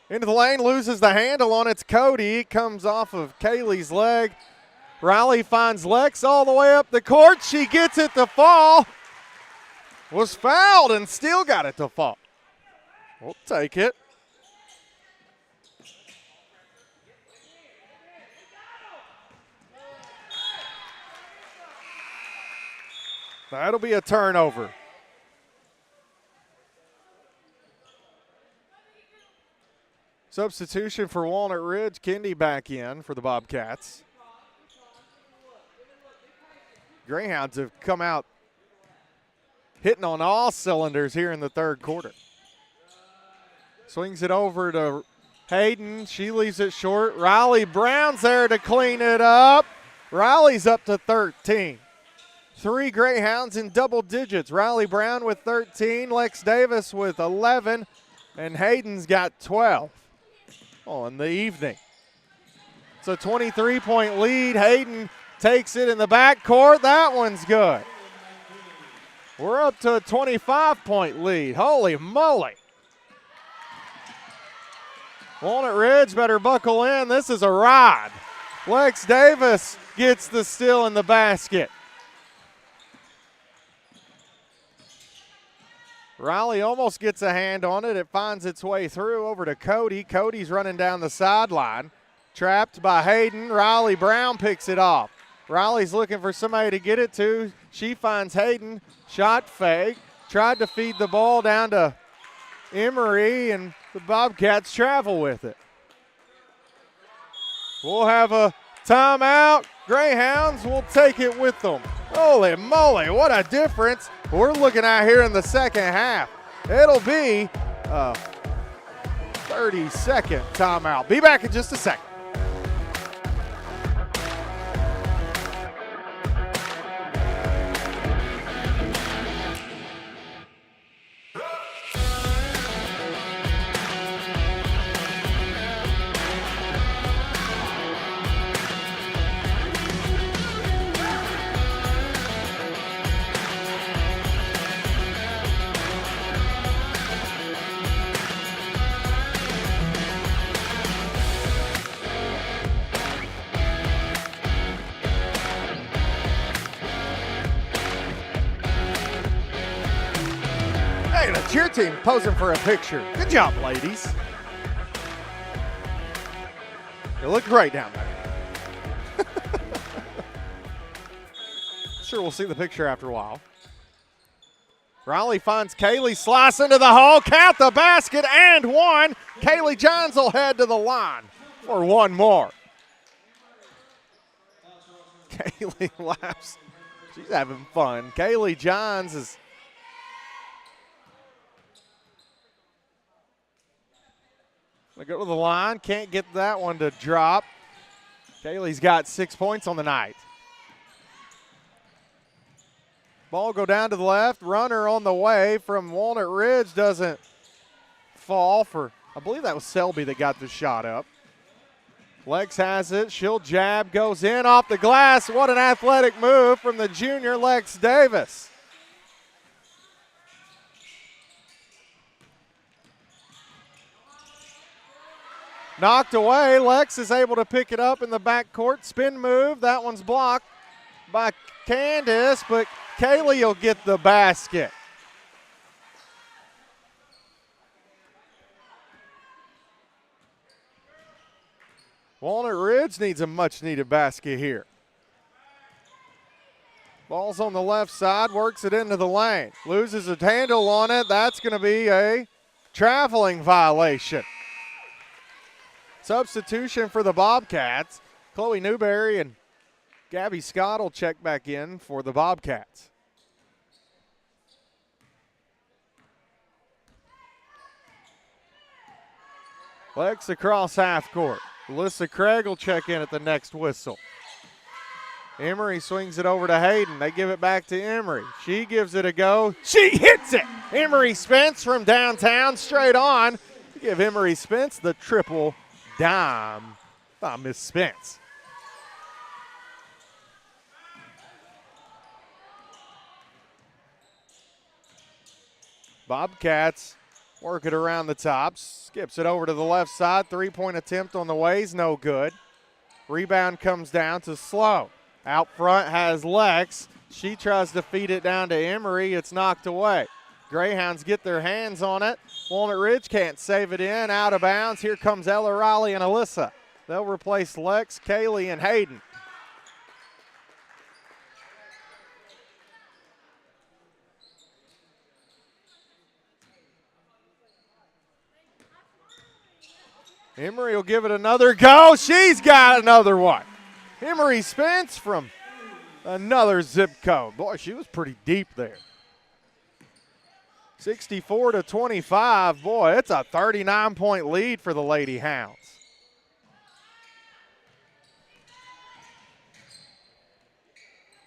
S1: Into the lane, loses the handle on its Cody. Comes off of Kaylee's leg. Riley finds Lex all the way up the court. She gets it to fall. Was fouled and still got it to fall. We'll take it. That'll be a turnover. Substitution for Walnut Ridge. Kendi back in for the Bobcats. Greyhounds have come out hitting on all cylinders here in the third quarter. Swings it over to Hayden. She leaves it short. Riley Brown's there to clean it up. Riley's up to 13. 3 Greyhounds in double digits. Riley Brown with 13, Lex Davis with 11, and Hayden's got 12 on the evening. It's a 23-point lead. Hayden takes it in the backcourt. That one's good. We're up to a 25-point lead. Holy moly. Walnut Ridge better buckle in. This is a ride. Lex Davis gets the steal in the basket. Riley almost gets a hand on it. It finds its way through over to Cody. Cody's running down the sideline. Trapped by Hayden. Riley Brown picks it off. Riley's looking for somebody to get it to. She finds Hayden. Shot fake. Tried to feed the ball down to Emery, and the Bobcats travel with it. We'll have a timeout. Greyhounds will take it with them. Holy moly, what a difference we're looking at here in the second half. It'll be a 30-second timeout. Be back in just a second. Cheer team posing for a picture. Good job, ladies. You look great down there. Sure, we'll see the picture after a while. Riley finds Kaylee, slice into the hole, count the basket, and one. Kaylee Johns will head to the line for one more. Kaylee laughs. She's having fun. Kaylee Johns is gonna go to the line, can't get that one to drop. Kaylee's got 6 points on the night. Ball go down to the left, runner on the way from Walnut Ridge doesn't fall for, I believe that was Selby that got the shot up. Lex has it, she'll jab, goes in off the glass. What an athletic move from the junior Lex Davis. Knocked away. Lex is able to pick it up in the backcourt. Spin move. That one's blocked by Candace, but Kaylee will get the basket. Walnut Ridge needs a much-needed basket here. Ball's on the left side, works it into the lane. Loses a handle on it. That's going to be a traveling violation. Substitution for the Bobcats. Chloe Newberry and Gabby Scott will check back in for the Bobcats. Lex across half court. Alyssa Craig will check in at the next whistle. Emery swings it over to Hayden. They give it back to Emery. She gives it a go. She hits it. Emery Spence from downtown straight on. Give Emery Spence the triple dime by Miss Spence. Bobcats work it around the top. Skips it over to the left side. Three-point attempt on the way is no good. Rebound comes down to Sloan. Out front has Lex. She tries to feed it down to Emery. It's knocked away. Greyhounds get their hands on it. Walnut Ridge can't save it in. Out of bounds. Here comes Ella Riley and Alyssa. They'll replace Lex, Kaylee, and Hayden. Emery will give it another go. She's got another one. Emery Spence from another zip code. Boy, she was pretty deep there. 64-25. Boy, it's a 39-point lead for the Lady Hounds.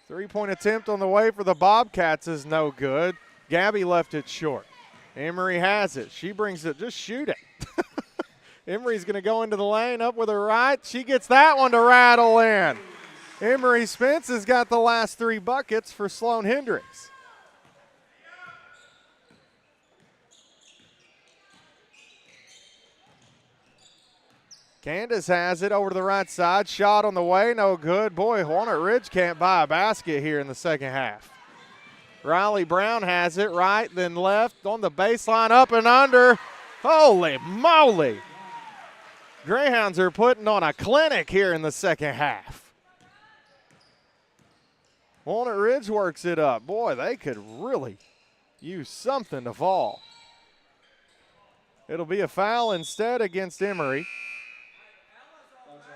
S1: Three-point attempt on the way for the Bobcats is no good. Gabby left it short. Emery has it. She brings it. Just shoot it. Emery's going to go into the lane, up with her right. She gets that one to rattle in. Emery Spence has got the last three buckets for Sloan-Hendrix. Candace has it over to the right side. Shot on the way, no good. Boy, Walnut Ridge can't buy a basket here in the second half. Riley Brown has it right, then left on the baseline, up and under. Holy moly. Greyhounds are putting on a clinic here in the second half. Walnut Ridge works it up. Boy, they could really use something to fall. It'll be a foul instead against Emory.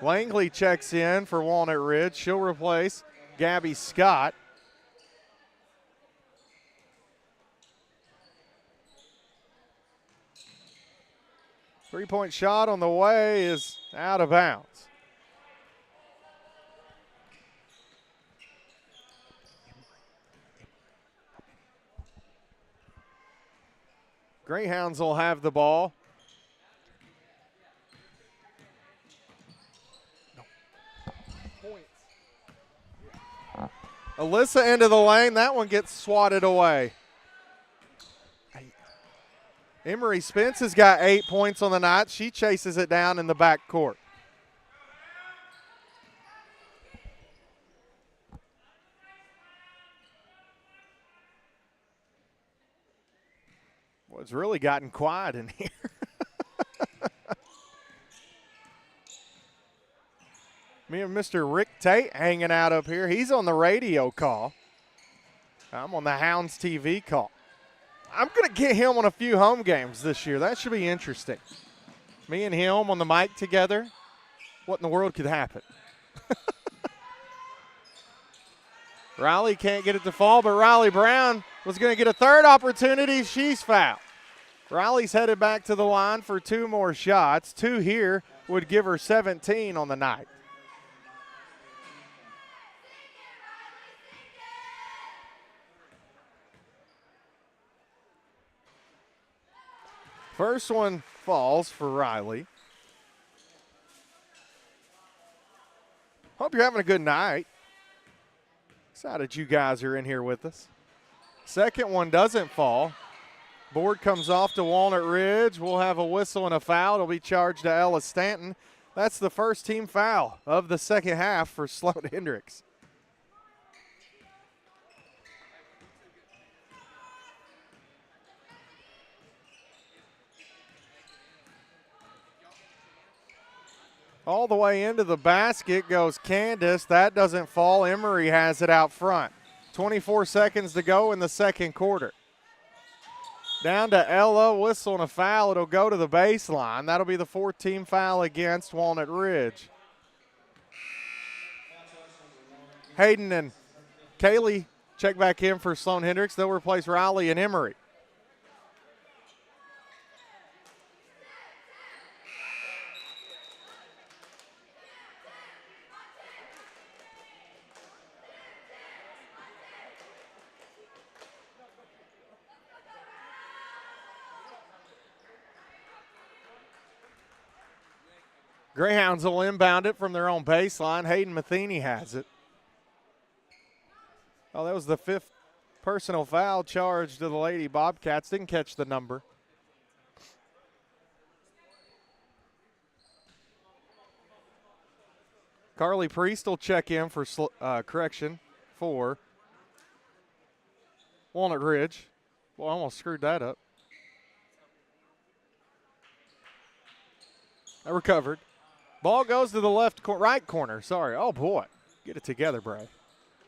S1: Langley checks in for Walnut Ridge. She'll replace Gabby Scott. Three-point shot on the way is out of bounds. Greyhounds will have the ball. Alyssa into the lane. That one gets swatted away. Emory Spence has got 8 points on the night. She chases it down in the back court. Well, it's really gotten quiet in here. Me and Mr. Rick Tate hanging out up here. He's on the radio call. I'm on the Hounds TV call. I'm going to get him on a few home games this year. That should be interesting. Me and him on the mic together. What in the world could happen? Riley can't get it to fall, but Riley Brown was going to get a third opportunity. She's fouled. Riley's headed back to the line for 2 more shots. 2 here would give her 17 on the night. First one falls for Riley. Hope you're having a good night. Excited you guys are in here with us. Second one doesn't fall. Board comes off to Walnut Ridge. We'll have a whistle and a foul. It'll be charged to Ella Stanton. That's the first team foul of the second half for Sloan-Hendrix. All the way into the basket goes Candace. That doesn't fall. Emory has it out front. 24 seconds to go in the second quarter. Down to Ella, whistle and a foul. It'll go to the baseline. That'll be the 4th-team foul against Walnut Ridge. Hayden and Kaylee check back in for Sloan-Hendrix. They'll replace Riley and Emory. Greyhounds will inbound it from their own baseline. Hayden Matheny has it. Oh, that was the 5th personal foul charged to the Lady Bobcats. Didn't catch the number. Carly Priest will check in for correction for Walnut Ridge. Well, I almost screwed that up. I recovered. Ball goes to the right corner. Sorry. Oh, boy. Get it together, Bray.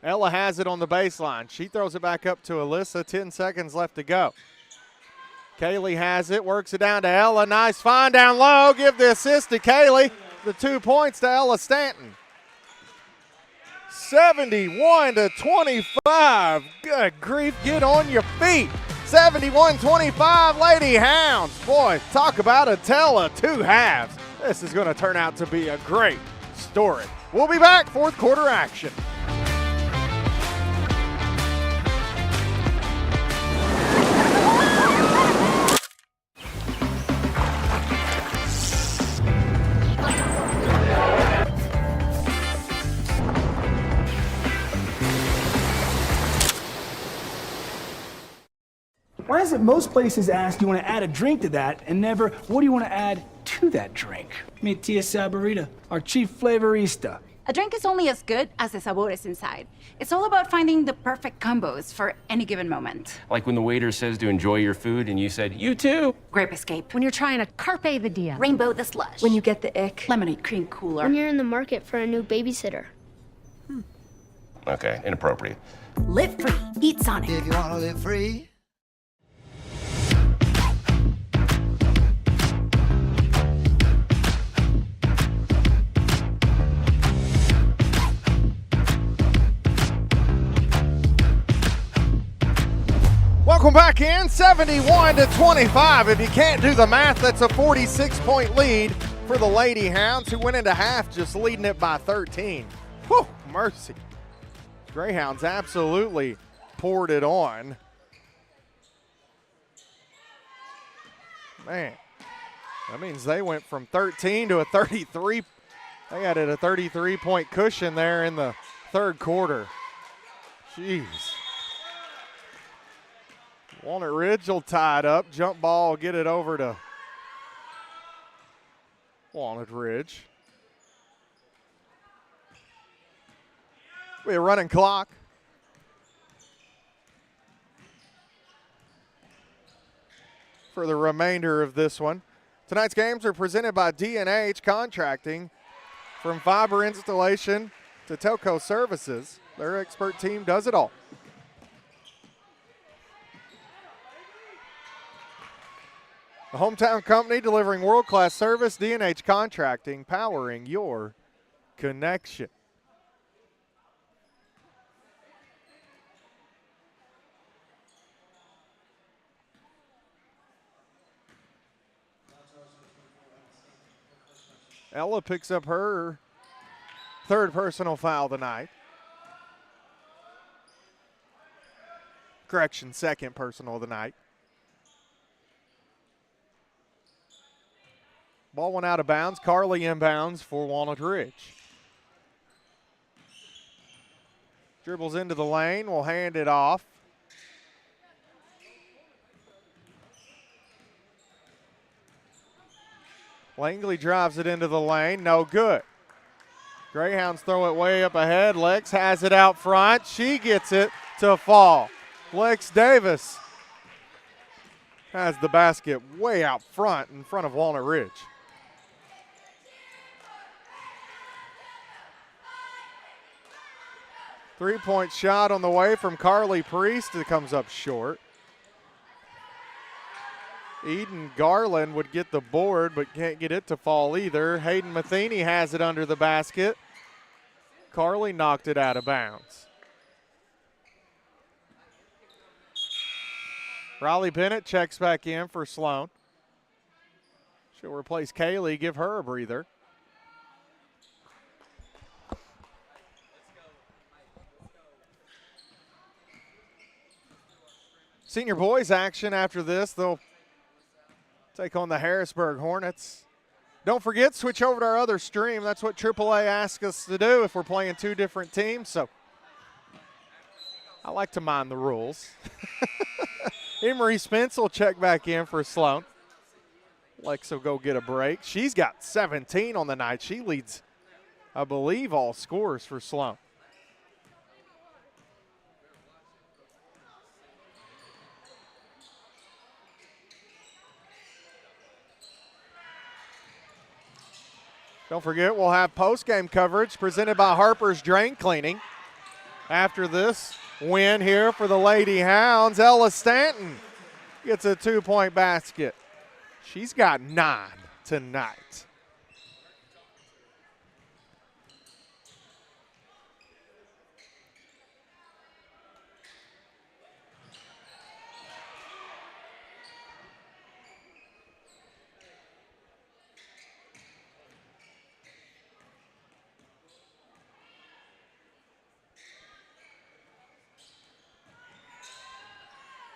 S1: Ella has it on the baseline. She throws it back up to Alyssa. 10 seconds left to go. Kaylee has it. Works it down to Ella. Nice find down low. Give the assist to Kaylee. The 2 points to Ella Stanton. 71-25. Good grief. Get on your feet. 71-25, Lady Hounds. Boy, talk about a tale of 2 halves. This is going to turn out to be a great story. We'll be back, 4th quarter action.
S5: Why is it most places ask, do you want to add a drink to that, and never, what do you want to add to that drink. Meet Tia Saborita, our chief flavorista.
S6: A drink is only as good as the sabores inside. It's all about finding the perfect combos for any given moment.
S7: Like when the waiter says to enjoy your food and you said, you too.
S6: Grape Escape.
S8: When you're trying to carpe the diem.
S6: Rainbow the Slush.
S8: When you get the ick.
S6: Lemonade Cream Cooler.
S9: When you're in the market for a new babysitter.
S7: Okay, inappropriate.
S6: Live free. Eat Sonic.
S10: If you want to live free.
S1: Welcome back in, 71-25. If you can't do the math, that's a 46-point lead for the Lady Hounds, who went into half just leading it by 13. Whew, mercy. Greyhounds absolutely poured it on. Man, that means they went from 13 to a 33. They added a 33-point cushion there in the third quarter. Jeez. Walnut Ridge will tie it up. Jump ball, get it over to Walnut Ridge. We have a running clock. For the remainder of this one. Tonight's games are presented by D&H Contracting. From fiber installation to telco services, their expert team does it all. A hometown company delivering world-class service, D&H Contracting, powering your connection. Ella picks up her third personal foul tonight. Correction, second personal of the night. Ball went out of bounds. Carly inbounds for Walnut Ridge. Dribbles into the lane. Will hand it off. Langley drives it into the lane. No good. Greyhounds throw it way up ahead. Lex has it out front. She gets it to fall. Lex Davis has the basket way out front in front of Walnut Ridge. Three-point shot on the way from Carly Priest. It comes up short. Eden Garland would get the board, but can't get it to fall either. Hayden Matheny has it under the basket. Carly knocked it out of bounds. Riley Bennett checks back in for Sloan. She'll replace Kaylee, give her a breather. Senior boys action after this. They'll take on the Harrisburg Hornets. Don't forget, switch over to our other stream. That's what AAA asks us to do if we're playing two different teams. So I like to mind the rules. Emery Spence will check back in for Sloan. Lex will go get a break. She's got 17 on the night. She leads, I believe, all scorers for Sloan. Don't forget, we'll have post-game coverage presented by Harper's Drain Cleaning. After this win here for the Lady Hounds, Ella Stanton gets a two-point basket. She's got 9 tonight.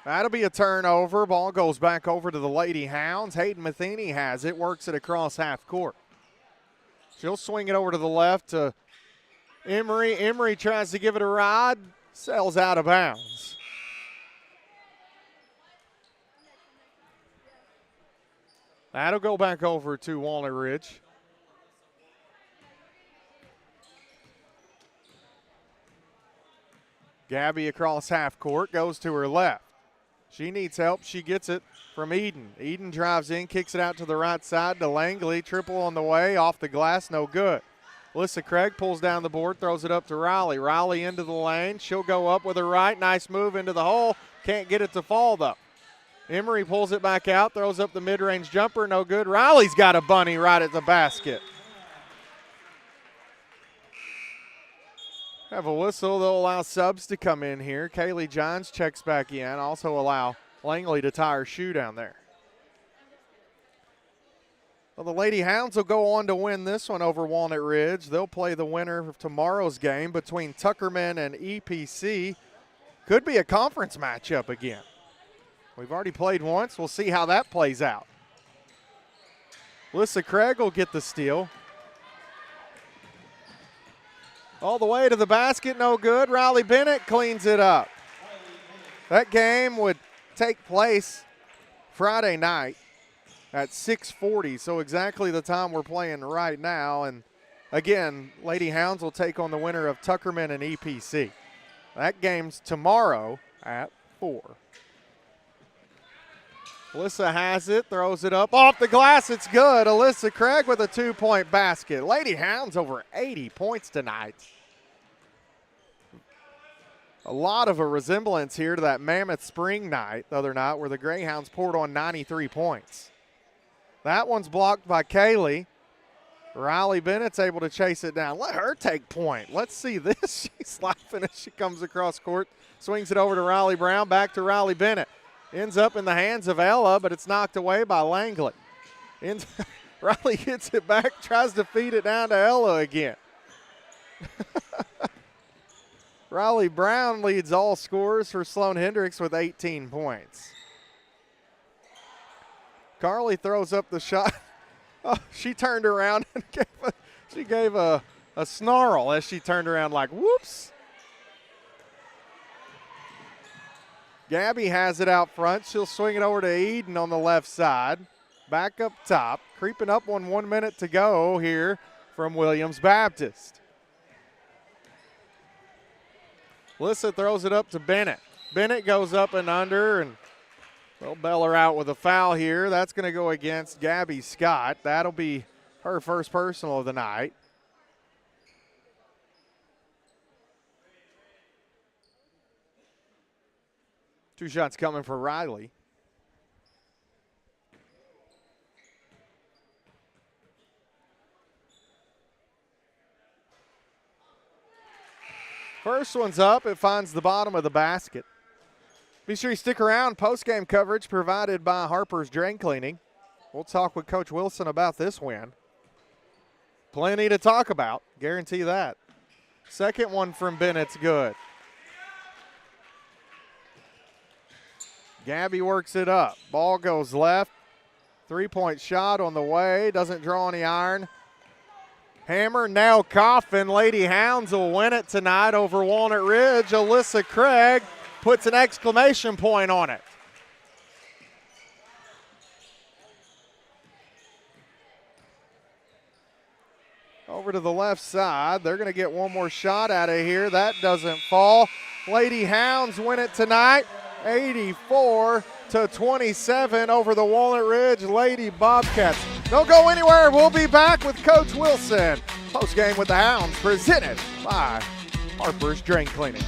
S1: That'll be a turnover. Ball goes back over to the Lady Hounds. Hayden Matheny has it, works it across half court. She'll swing it over to the left to Emery. Emery tries to give it a ride, sails out of bounds. That'll go back over to Walnut Ridge. Gabby across half court, goes to her left. She needs help. She gets it from Eden. Eden drives in, kicks it out to the right side to Langley. Triple on the way, off the glass, no good. Alyssa Craig pulls down the board, throws it up to Riley. Riley into the lane. She'll go up with her right. Nice move into the hole. Can't get it to fall, though. Emery pulls it back out, throws up the mid-range jumper, no good. Riley's got a bunny right at the basket. Have a whistle. They'll allow subs to come in here. Kaylee Johns checks back in. Also allow Langley to tie her shoe down there. Well, the Lady Hounds will go on to win this one over Walnut Ridge. They'll play the winner of tomorrow's game between Tuckerman and EPC. Could be a conference matchup again. We've already played once. We'll see how that plays out. Alyssa Craig will get the steal. All the way to the basket, no good. Riley Bennett cleans it up. That game would take place Friday night at 6:40, so exactly the time we're playing right now. And again, Lady Hounds will take on the winner of Tuckerman and EPC. That game's tomorrow at 4. Alyssa has it, throws it up off the glass. It's good. Alyssa Craig with a 2-point basket. Lady Hounds over 80 points tonight. A lot of a resemblance here to that Mammoth Spring night the other night where the Greyhounds poured on 93 points. That one's blocked by Kaylee. Riley Bennett's able to chase it down. Let her take point. Let's see this. She's laughing as she comes across court. Swings it over to Riley Brown. Back to Riley Bennett. Ends up in the hands of Ella, but it's knocked away by Langley. Riley gets it back, tries to feed it down to Ella again. Riley Brown leads all scorers for Sloan-Hendrix with 18 points. Carly throws up the shot. Oh, she turned around and gave a snarl as she turned around like, whoops. Gabby has it out front. She'll swing it over to Eden on the left side. Back up top. Creeping up on 1 minute to go here from Williams Baptist. Alyssa throws it up to Bennett. Bennett goes up and under, and they'll bail her out with a foul here. That's going to go against Gabby Scott. That'll be her first personal of the night. Two shots coming for Riley. First one's up. It finds the bottom of the basket. Be sure you stick around. Post-game coverage provided by Harper's Drain Cleaning. We'll talk with Coach Wilson about this win. Plenty to talk about. Guarantee that. Second one from Bennett's good. Gabby works it up. Ball goes left. 3-point shot on the way. Doesn't draw any iron. Hammer, nail, coffin. Lady Hounds will win it tonight over Walnut Ridge. Alyssa Craig puts an exclamation point on it. Over to the left side. They're going to get one more shot out of here. That doesn't fall. Lady Hounds win it tonight. 84-27 over the Walnut Ridge Lady Bobcats. Don't go anywhere. We'll be back with Coach Wilson. Post-game with the Hounds presented by Harper's Drain Cleaning.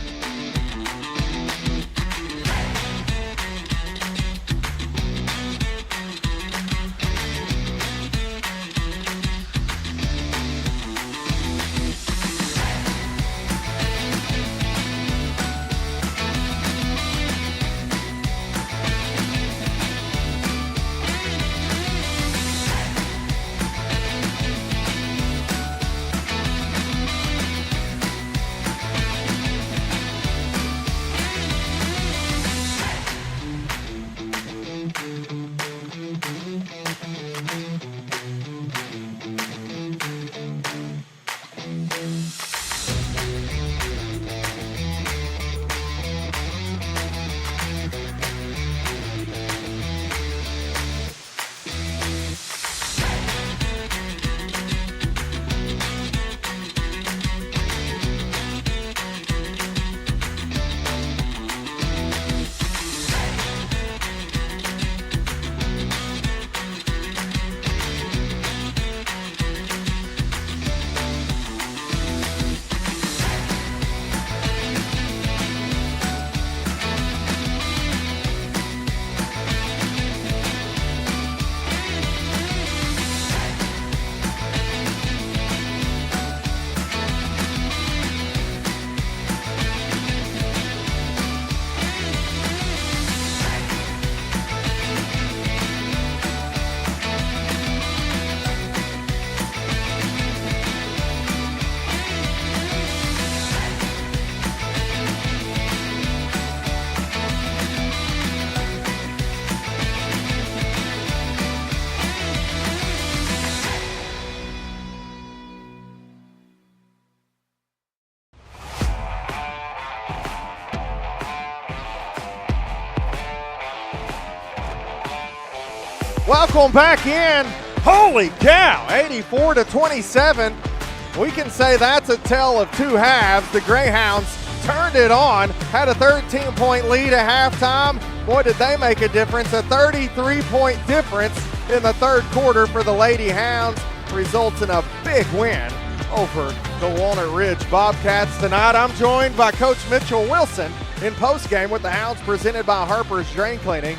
S1: Welcome back in. Holy cow, 84-27. We can say that's a tale of two halves. The Greyhounds turned it on, had a 13-point lead at halftime. Boy, did they make a difference. A 33-point difference in the third quarter for the Lady Hounds results in a big win over the Walnut Ridge Bobcats tonight. I'm joined by Coach Mitchell Wilson in postgame with the Hounds presented by Harper's Drain Cleaning.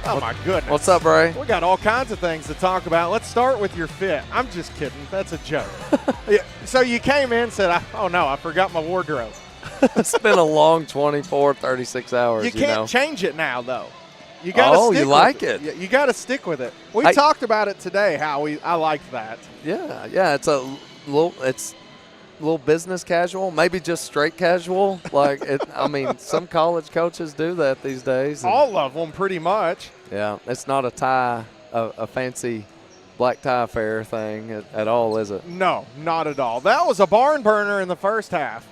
S1: Oh, my goodness.
S10: What's up, Bray?
S1: We got all kinds of things to talk about. Let's start with your fit. I'm just kidding. That's a joke. Yeah, so you came in and said, oh, no, I forgot my wardrobe.
S10: It's been a long 24, 36 hours.
S1: You can't change it now, though. You got to stick
S10: you like it?
S1: You got to stick with it. We talked about it today, how I liked that.
S10: Yeah, it's a little business casual, maybe just straight casual. Like, some college coaches do that these days.
S1: All of them, pretty much.
S10: Yeah, it's not a tie, a fancy black tie affair thing at all, is it?
S1: No, not at all. That was a barn burner in the first half.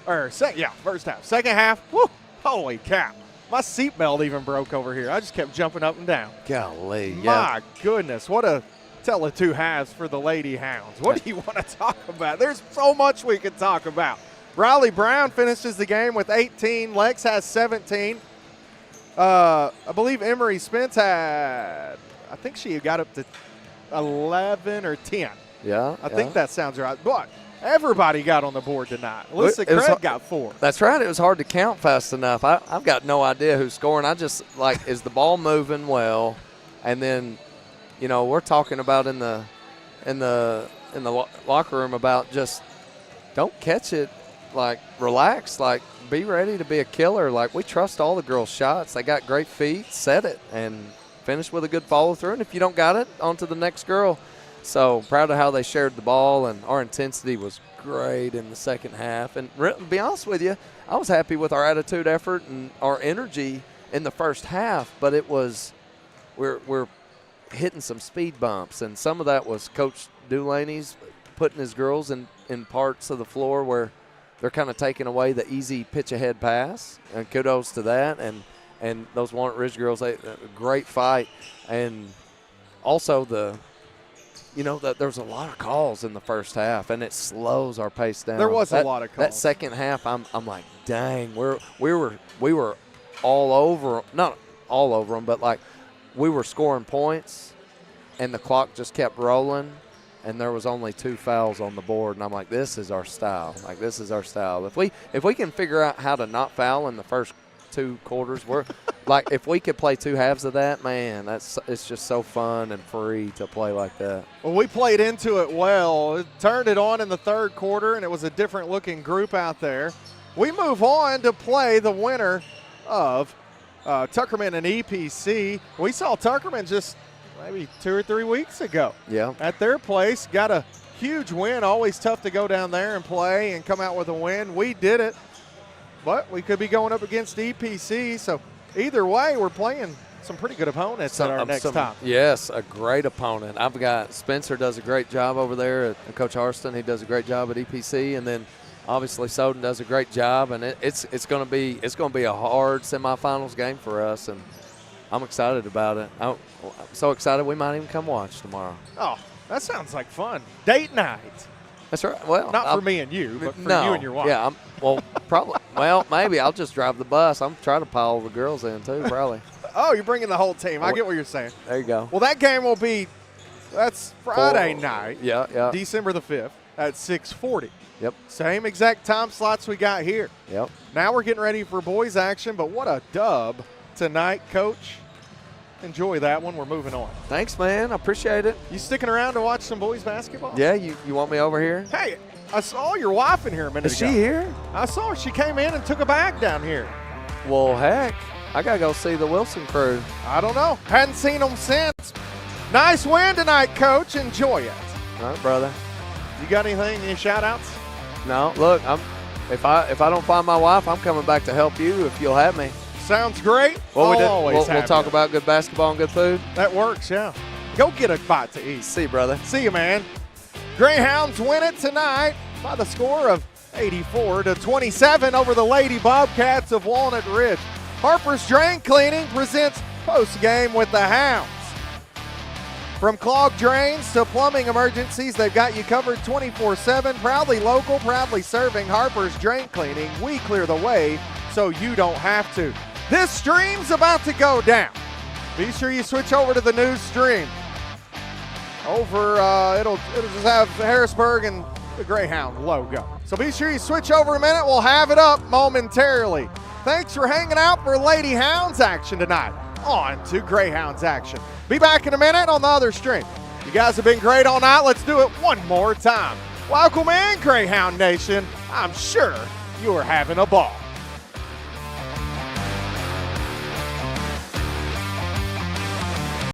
S1: First half. Second half, whoo, holy cow. My seatbelt even broke over here. I just kept jumping up and down.
S10: Golly, yeah.
S1: My goodness, what a tell of two halves for the Lady Hounds. What do you want to talk about? There's so much we could talk about. Riley Brown finishes the game with 18. Lex has 17. I believe Emery Spence I think she got up to 11 or 10.
S10: Yeah.
S1: I think that sounds right. But everybody got on the board tonight. Alyssa Craig got 4.
S10: That's right. It was hard to count fast enough. I've got no idea who's scoring. I just, is the ball moving well? And then, we're talking about in the locker room about just don't catch it, relax, be ready to be a killer. We trust all the girls' shots. They got great feet, set it, and finish with a good follow-through. And if you don't got it, on to the next girl. So proud of how they shared the ball, and our intensity was great in the second half. And to be honest with you, I was happy with our attitude, effort, and our energy in the first half, but it was we're hitting some speed bumps, and some of that was Coach Dulaney's putting his girls in parts of the floor where they're kind of taking away the easy pitch-ahead pass, and kudos to that. And those Walnut Ridge girls, a great fight. And also there's a lot of calls in the first half, and it slows our pace down.
S1: There was a lot of calls.
S10: That second half, I'm like, dang, we were all over, not all over them, but we were scoring points, and the clock just kept rolling, and there was only 2 fouls on the board, and I'm like, this is our style. This is our style. If we can figure out how to not foul in the first 2 quarters, we're if we could play 2 halves of that, man, it's just so fun and free to play like that.
S1: Well, we played into it well. It turned it on in the third quarter, and it was a different-looking group out there. We move on to play the winner of Tuckerman and EPC. We saw Tuckerman just maybe 2 or 3 weeks ago.
S10: Yeah.
S1: At their place, got a huge win. Always tough to go down there and play and come out with a win. We did it, but we could be going up against EPC. So either way, we're playing some pretty good opponents at our next time.
S10: Yes, a great opponent. I've got Spencer does a great job over there, and Coach Harston, he does a great job at EPC, and then obviously Soden does a great job, and it's going to be a hard semifinals game for us, and I'm excited about it. I'm so excited we might even come watch tomorrow.
S1: Oh, that sounds like fun. Date night.
S10: That's right. Well,
S1: not for me and you, but for you and your wife.
S10: Yeah, probably. Well, maybe I'll just drive the bus. I'm trying to pile the girls in too, probably.
S1: Oh, you're bringing the whole team. I get what you're saying.
S10: There you go.
S1: Well, that game will be that's Friday night.
S10: Yeah.
S1: December the 5th at 6:40.
S10: Yep.
S1: Same exact time slots we got here.
S10: Yep.
S1: Now we're getting ready for boys action, but what a dub tonight, Coach. Enjoy that one. We're moving on.
S10: Thanks, man. I appreciate it.
S1: You sticking around to watch some boys basketball?
S10: Yeah, you want me over here?
S1: Hey, I saw your wife in here a minute ago.
S10: Is she here?
S1: I saw her. She came in and took a bag down here.
S10: Well, heck, I got to go see the Wilson crew.
S1: I don't know. Hadn't seen them since. Nice win tonight, Coach. Enjoy it.
S10: All right, brother.
S1: You got anything, any shout-outs?
S10: No. Look, if I don't find my wife, I'm coming back to help you if you'll have me.
S1: Sounds great.
S10: We'll talk about good basketball and good food.
S1: That works, yeah. Go get a bite to eat.
S10: See you, brother.
S1: See you, man. Greyhounds win it tonight by the score of 84-27 over the Lady Bobcats of Walnut Ridge. Harper's Drain Cleaning presents postgame with the Hounds. From clogged drains to plumbing emergencies, they've got you covered 24/7. Proudly local, proudly serving Harper's Drain Cleaning. We clear the way so you don't have to. This stream's about to go down. Be sure you switch over to the new stream. It'll just have Harrisburg and the Greyhound logo. So be sure you switch over a minute. We'll have it up momentarily. Thanks for hanging out for Lady Hounds action tonight. On to Greyhounds action. Be back in a minute on the other stream. You guys have been great all night. Let's do it one more time. Welcome in, Greyhound Nation. I'm sure you are having a ball.